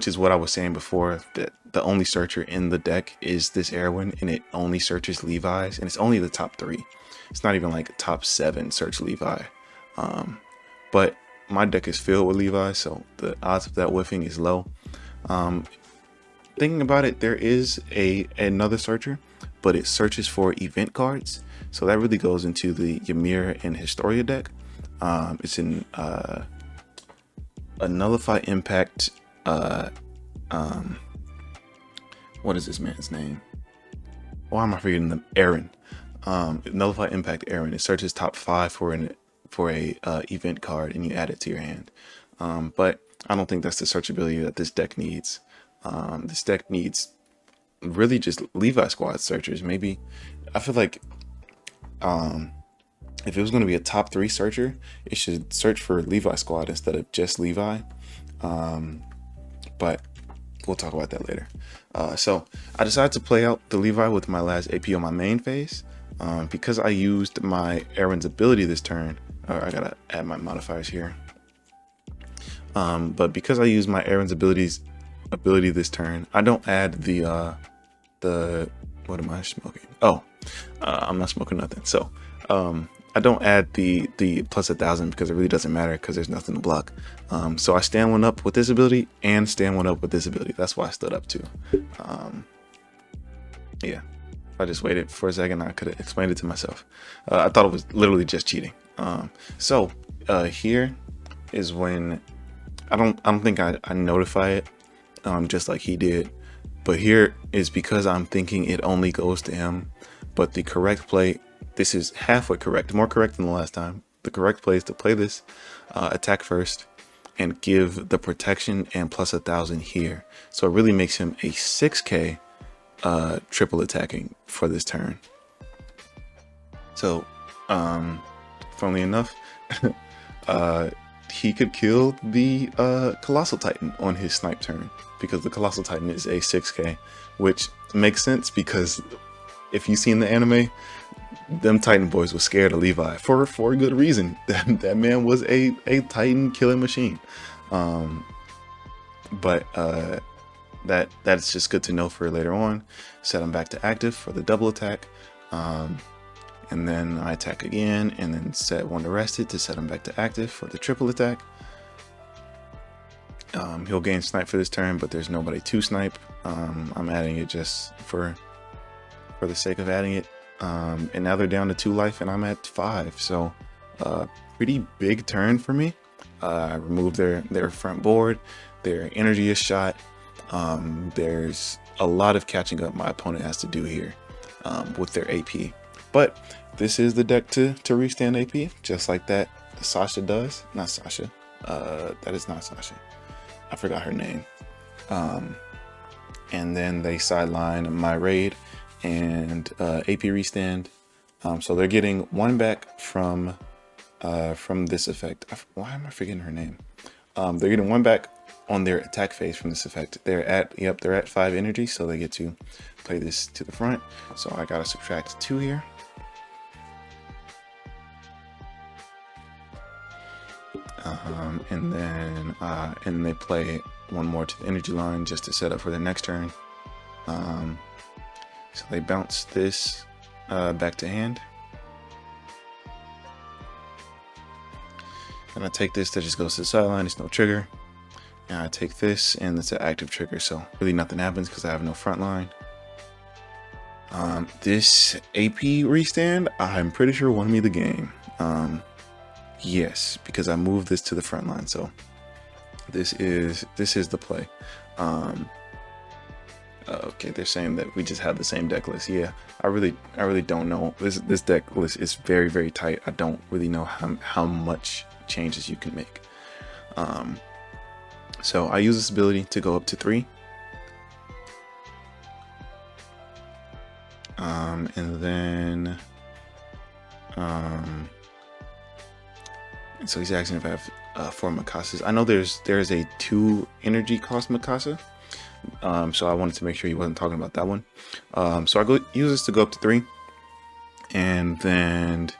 is what I was saying before, that the only searcher in the deck is this Erwin, and it only searches Levi's, and it's only the top 3. It's not even like top 7 search Levi. But my deck is filled with Levi, so the odds of that whiffing is low. Thinking about it, there is another searcher, but it searches for event cards, so that really goes into the Ymir and Historia deck. It's in a nullify impact. What is this man's name? Why am I forgetting them? Aaron. Nullify impact Aaron. It searches top 5 for a event card, and you add it to your hand. But I don't think that's the searchability that this deck needs. This deck needs really just Levi squad searchers. Maybe I feel like if it was going to be a top 3 searcher, it should search for Levi squad instead of just Levi. But we'll talk about that later. So I decided to play out the Levi with my last AP on my main phase. Because I used my Aaron's ability this turn, I gotta add my modifiers here. But because I use my Aaron's ability this turn, I don't add the what am I smoking? Oh, I'm not smoking nothing. So I don't add the plus 1,000 because it really doesn't matter because there's nothing to block. So I stand one up with this ability and stand one up with this ability. That's why I stood up too. Yeah, if I just waited for a second, I could have explained it to myself. I thought it was literally just cheating. So here is when I don't think I notify it, just like he did. But here is because I'm thinking it only goes to him. But the correct play, this is halfway correct, more correct than the last time. The correct play is to play this, attack first, and give the protection and plus 1,000 here. So it really makes him a 6k triple attacking for this turn. So, funnily enough, he could kill the Colossal Titan on his snipe turn because the Colossal Titan is a 6k, which makes sense because if you've seen the anime, them Titan boys were scared of Levi for a good reason. That man was a Titan killing machine. But that's just good to know for later on. Set him back to active for the double attack. And then I attack again, and then set one to rested to set him back to active for the triple attack. He'll gain snipe for this turn, but there's nobody to snipe. I'm adding it just for the sake of adding it. And now they're down to 2 life, and I'm at 5. So pretty big turn for me. I removed their front board. Their energy is shot. There's a lot of catching up my opponent has to do here with their AP. But this is the deck to restand AP, just like that Sasha does. Not Sasha. That is not Sasha. I forgot her name. And then they sideline my raid and AP restand. So they're getting 1 back from this effect. Why am I forgetting her name? They're getting 1 back on their attack phase from this effect. They're at 5 energy, so they get to play this to the front. So I gotta subtract 2 here. And then they play 1 more to the energy line just to set up for the next turn. So they bounce this back to hand. And I take this, that just goes to the sideline, it's no trigger. And I take this, and it's an active trigger, so really nothing happens because I have no front line. This AP restand, I'm pretty sure won me the game. Yes, because I moved this to the front line, so this is the play. Okay, they're saying that we just have the same deck list. Yeah, I really don't know. This deck list is very, very tight. I don't really know how much changes you can make. So I use this ability to go up to 3. And then so he's asking if I have 4 Mikasas. I know there's a 2 energy cost Mikasa. So I wanted to make sure he wasn't talking about that one. So I use this to go up to 3, and then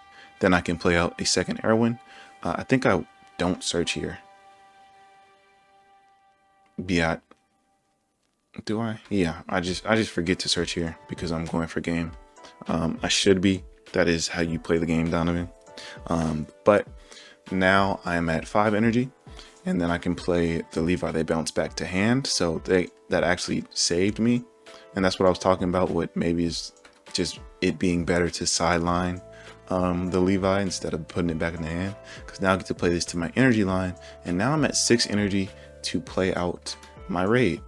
I can play out a second Erwin. I think I don't search here. Yeah, do I? Yeah, I just forget to search here because I'm going for game. I should be. That is how you play the game, Donovan. But now I am at 5 energy. And then I can play the Levi. They bounce back to hand, so that actually saved me. And that's what I was talking about. What maybe is just it being better to sideline the Levi instead of putting it back in the hand. Because now I get to play this to my energy line, and now I'm at 6 energy to play out my raid.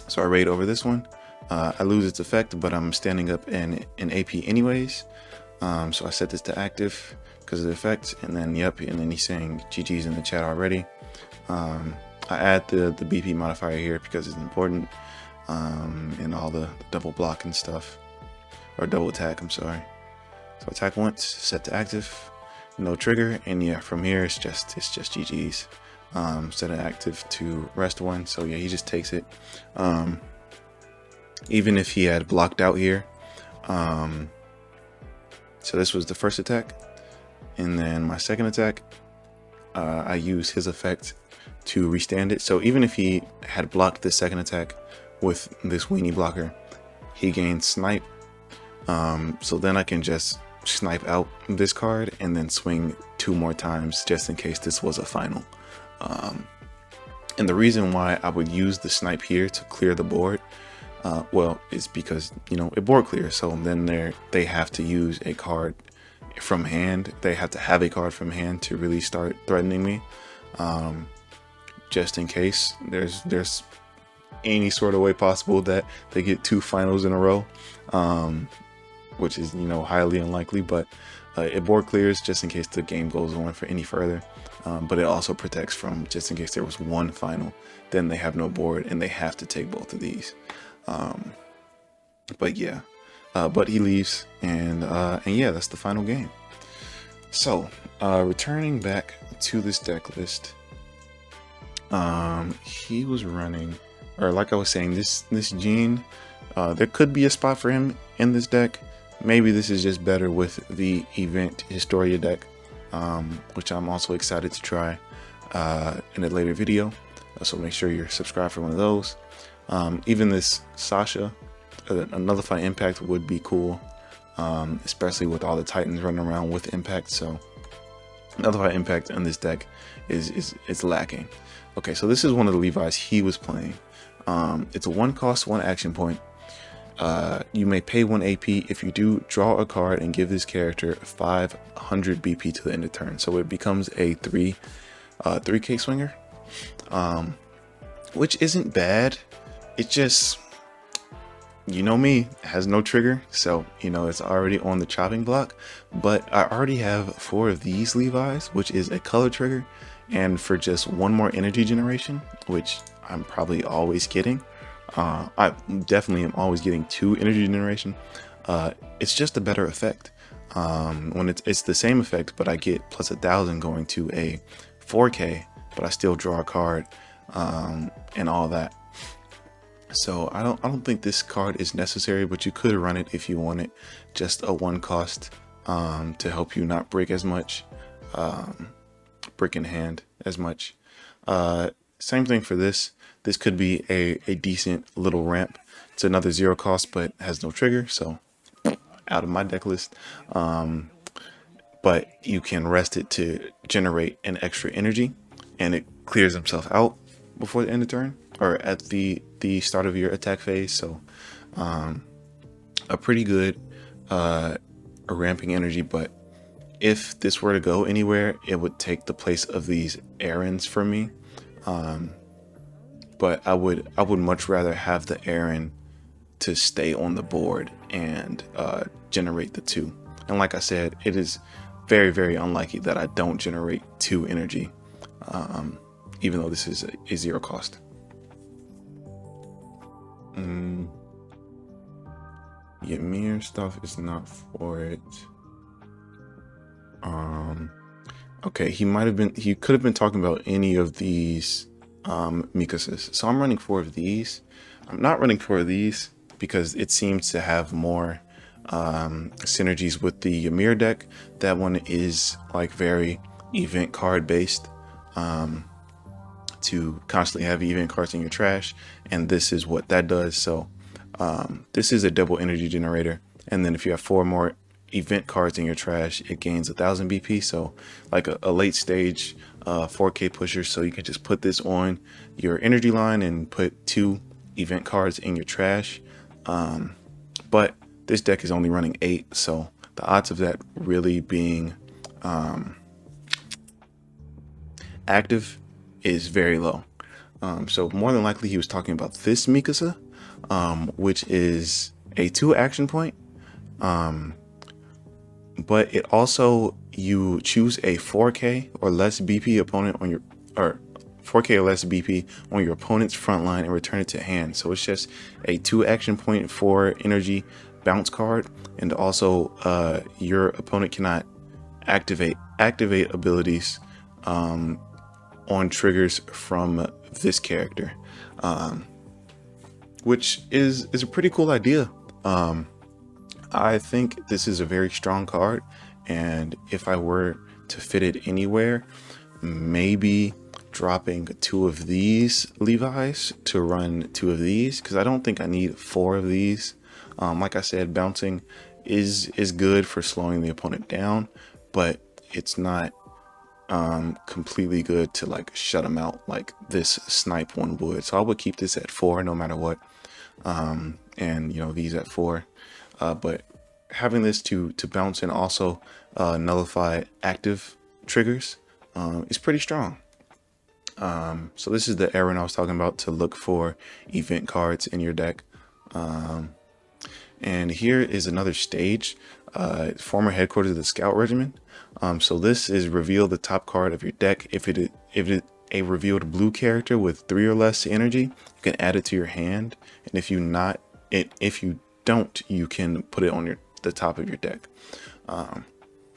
So I raid over this one. I lose its effect, but I'm standing up in AP anyways. So I set this to active because of the effect, and then and then he's saying GG's in the chat already. I add the BP modifier here because it's important, and all the double block and stuff, or double attack, I'm sorry. So attack once, set to active, no trigger, and yeah, from here it's just GG's. Set it active to rest 1, so yeah, he just takes it. Even if he had blocked out here, so this was the first attack, and then my second attack, I use his effect to restand it. So even if he had blocked the second attack with this weenie blocker, he gains snipe. So then I can just snipe out this card and then swing 2 more times just in case this was a final. And the reason why I would use the snipe here to clear the board, well, is because, you know, it board clears. So then they have to use a card from hand. They have to have a card from hand to really start threatening me. Just in case there's any sort of way possible that they get 2 finals in a row, which is, you know, highly unlikely, but it board clears just in case the game goes on for any further. But it also protects from just in case there was 1 final, then they have no board and they have to take both of these. But yeah, but he leaves, and yeah, that's the final game. So returning back to this deck list, he was running, or like I was saying, this Gene, there could be a spot for him in this deck. Maybe this is just better with the Event Historia deck, which I'm also excited to try in a later video. So make sure you're subscribed for one of those. Even this Sasha, a Nullify Impact would be cool, especially with all the Titans running around with Impact. So Nullify Impact in this deck is lacking. Okay, so this is one of the Levi's he was playing. It's a 1 cost, 1 action point. You may pay 1 AP. If you do, draw a card and give this character 500 BP to the end of turn. So it becomes a 3K swinger, which isn't bad. It just, you know me, it has no trigger. So, you know, it's already on the chopping block. But I already have 4 of these Levi's, which is a color trigger. And for just 1 more energy generation, which I'm probably always getting. I definitely am always getting 2 energy generation. It's just a better effect. When it's the same effect, but I get plus 1,000 going to a 4K, but I still draw a card, and all that. So I don't think this card is necessary, but you could run it if you wanted just a 1 cost to help you not break as much, brick in hand as much. Same thing for this. This could be a decent little ramp. It's another 0 cost, but has no trigger, so out of my deck list. But you can rest it to generate an extra energy, and it clears himself out before the end of turn, or at the start of your attack phase. So a pretty good a ramping energy. But if this were to go anywhere, it would take the place of these errands for me. But I would much rather have the Aaron to stay on the board and generate the 2. And like I said, it is very, very unlikely that I don't generate 2 energy, even though this is a 0 cost. Ymir stuff is not for it. Okay, he could have been talking about any of these Mikasas. So I'm running 4 of these. I'm not running 4 of these because it seems to have more synergies with the Ymir deck. That one is like very event card based, to constantly have event cards in your trash, and this is what that does. So this is a double energy generator, and then if you have 4 more event cards in your trash, it gains 1,000 BP. So like a late stage 4K pusher. So you can just put this on your energy line and put 2 event cards in your trash. But this deck is only running 8, so the odds of that really being active is very low. So more than likely he was talking about this Mikasa, which is a 2 action point. But it also, you choose a 4K or less BP opponent on your, or 4K or less BP on your opponent's front line and return it to hand. So it's just a 2 action point for energy bounce card, and also your opponent cannot activate abilities on triggers from this character, which is a pretty cool idea. I think this is a very strong card, and if I were to fit it anywhere, maybe dropping 2 of these Levi's to run 2 of these, because I don't think I need 4 of these. Like I said, bouncing is good for slowing the opponent down, but it's not completely good to like shut them out like this snipe one would. So I would keep this at 4 no matter what, and you know, these at 4, but having this to bounce and also nullify active triggers is pretty strong. So this is the errand I was talking about, to look for event cards in your deck. And here is another stage, former headquarters of the Scout Regiment. So this is reveal the top card of your deck. If it a revealed blue character with 3 or less energy, you can add it to your hand. And if you don't, you can put it on the top of your deck.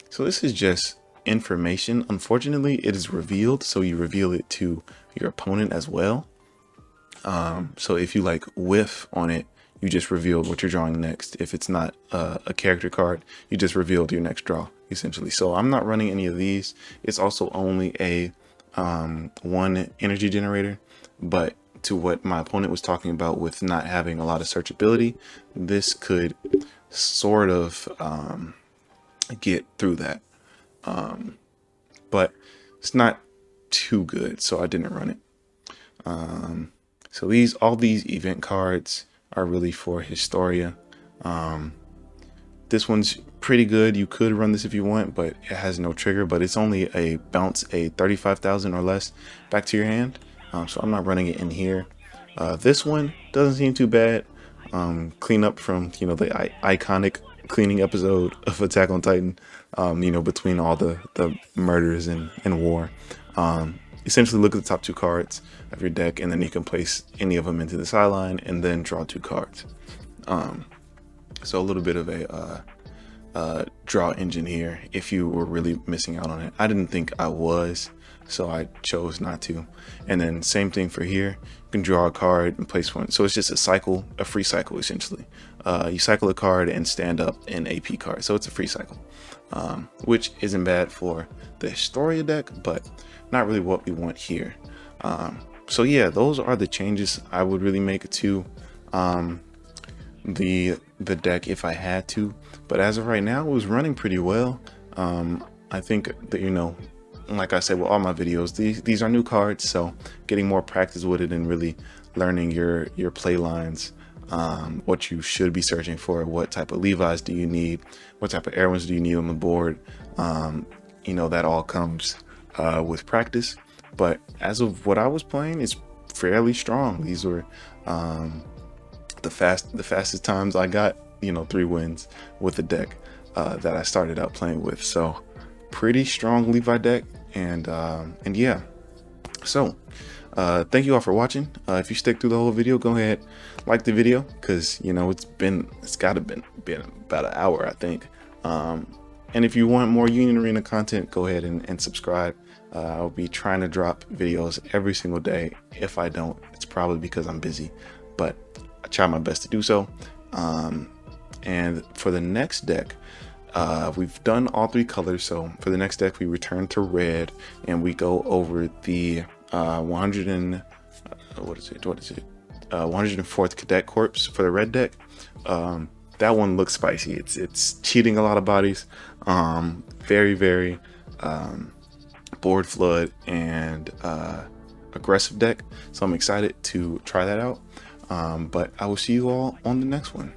So this is just information. Unfortunately, it is revealed, so you reveal it to your opponent as well. So if you like whiff on it, you just revealed what you're drawing next. If it's not a character card, you just revealed your next draw, essentially. So I'm not running any of these. It's also only a 1 energy generator, but to what my opponent was talking about with not having a lot of searchability, this could sort of get through that, but it's not too good, so I didn't run it. So all these event cards are really for Historia. This one's pretty good. You could run this if you want, but it has no trigger, but it's only a bounce a 35,000 or less back to your hand. So I'm not running it in here. This one doesn't seem too bad. Clean up from, you know, the iconic cleaning episode of Attack on Titan, you know, between all the murders and war. Essentially look at the top 2 cards of your deck, and then you can place any of them into the sideline and then draw 2 cards. So a little bit of a draw engine here if you were really missing out on it. I didn't think I was, so I chose not to. And then same thing for here. You can draw a card and place one. So it's just a cycle, a free cycle essentially. You cycle a card and stand up an AP card. So it's a free cycle, which isn't bad for the Historia deck, but not really what we want here. So yeah, those are the changes I would really make to the deck if I had to. But as of right now, it was running pretty well. I think that, you know, like I said with all my videos, these are new cards, so getting more practice with it and really learning your play lines, what you should be searching for, what type of Levi's do you need, what type of Erwins do you need on the board. You know, that all comes with practice. But as of what I was playing, it's fairly strong. These were the fastest times I got, you know, 3 wins with the deck that I started out playing with. So pretty strong Levi deck. And yeah, so thank you all for watching. If you stick through the whole video, go ahead, like the video, because, you know, it's gotta been about an hour, I think. And if you want more Union Arena content, go ahead and subscribe. I'll be trying to drop videos every single day. If I don't, it's probably because I'm busy, but I try my best to do so. And for the next deck, we've done all 3 colors. So for the next deck, we return to red and we go over the 104th Cadet Corps for the red deck. That one looks spicy. It's cheating a lot of bodies. Very board flood and aggressive deck. So I'm excited to try that out. But I will see you all on the next one.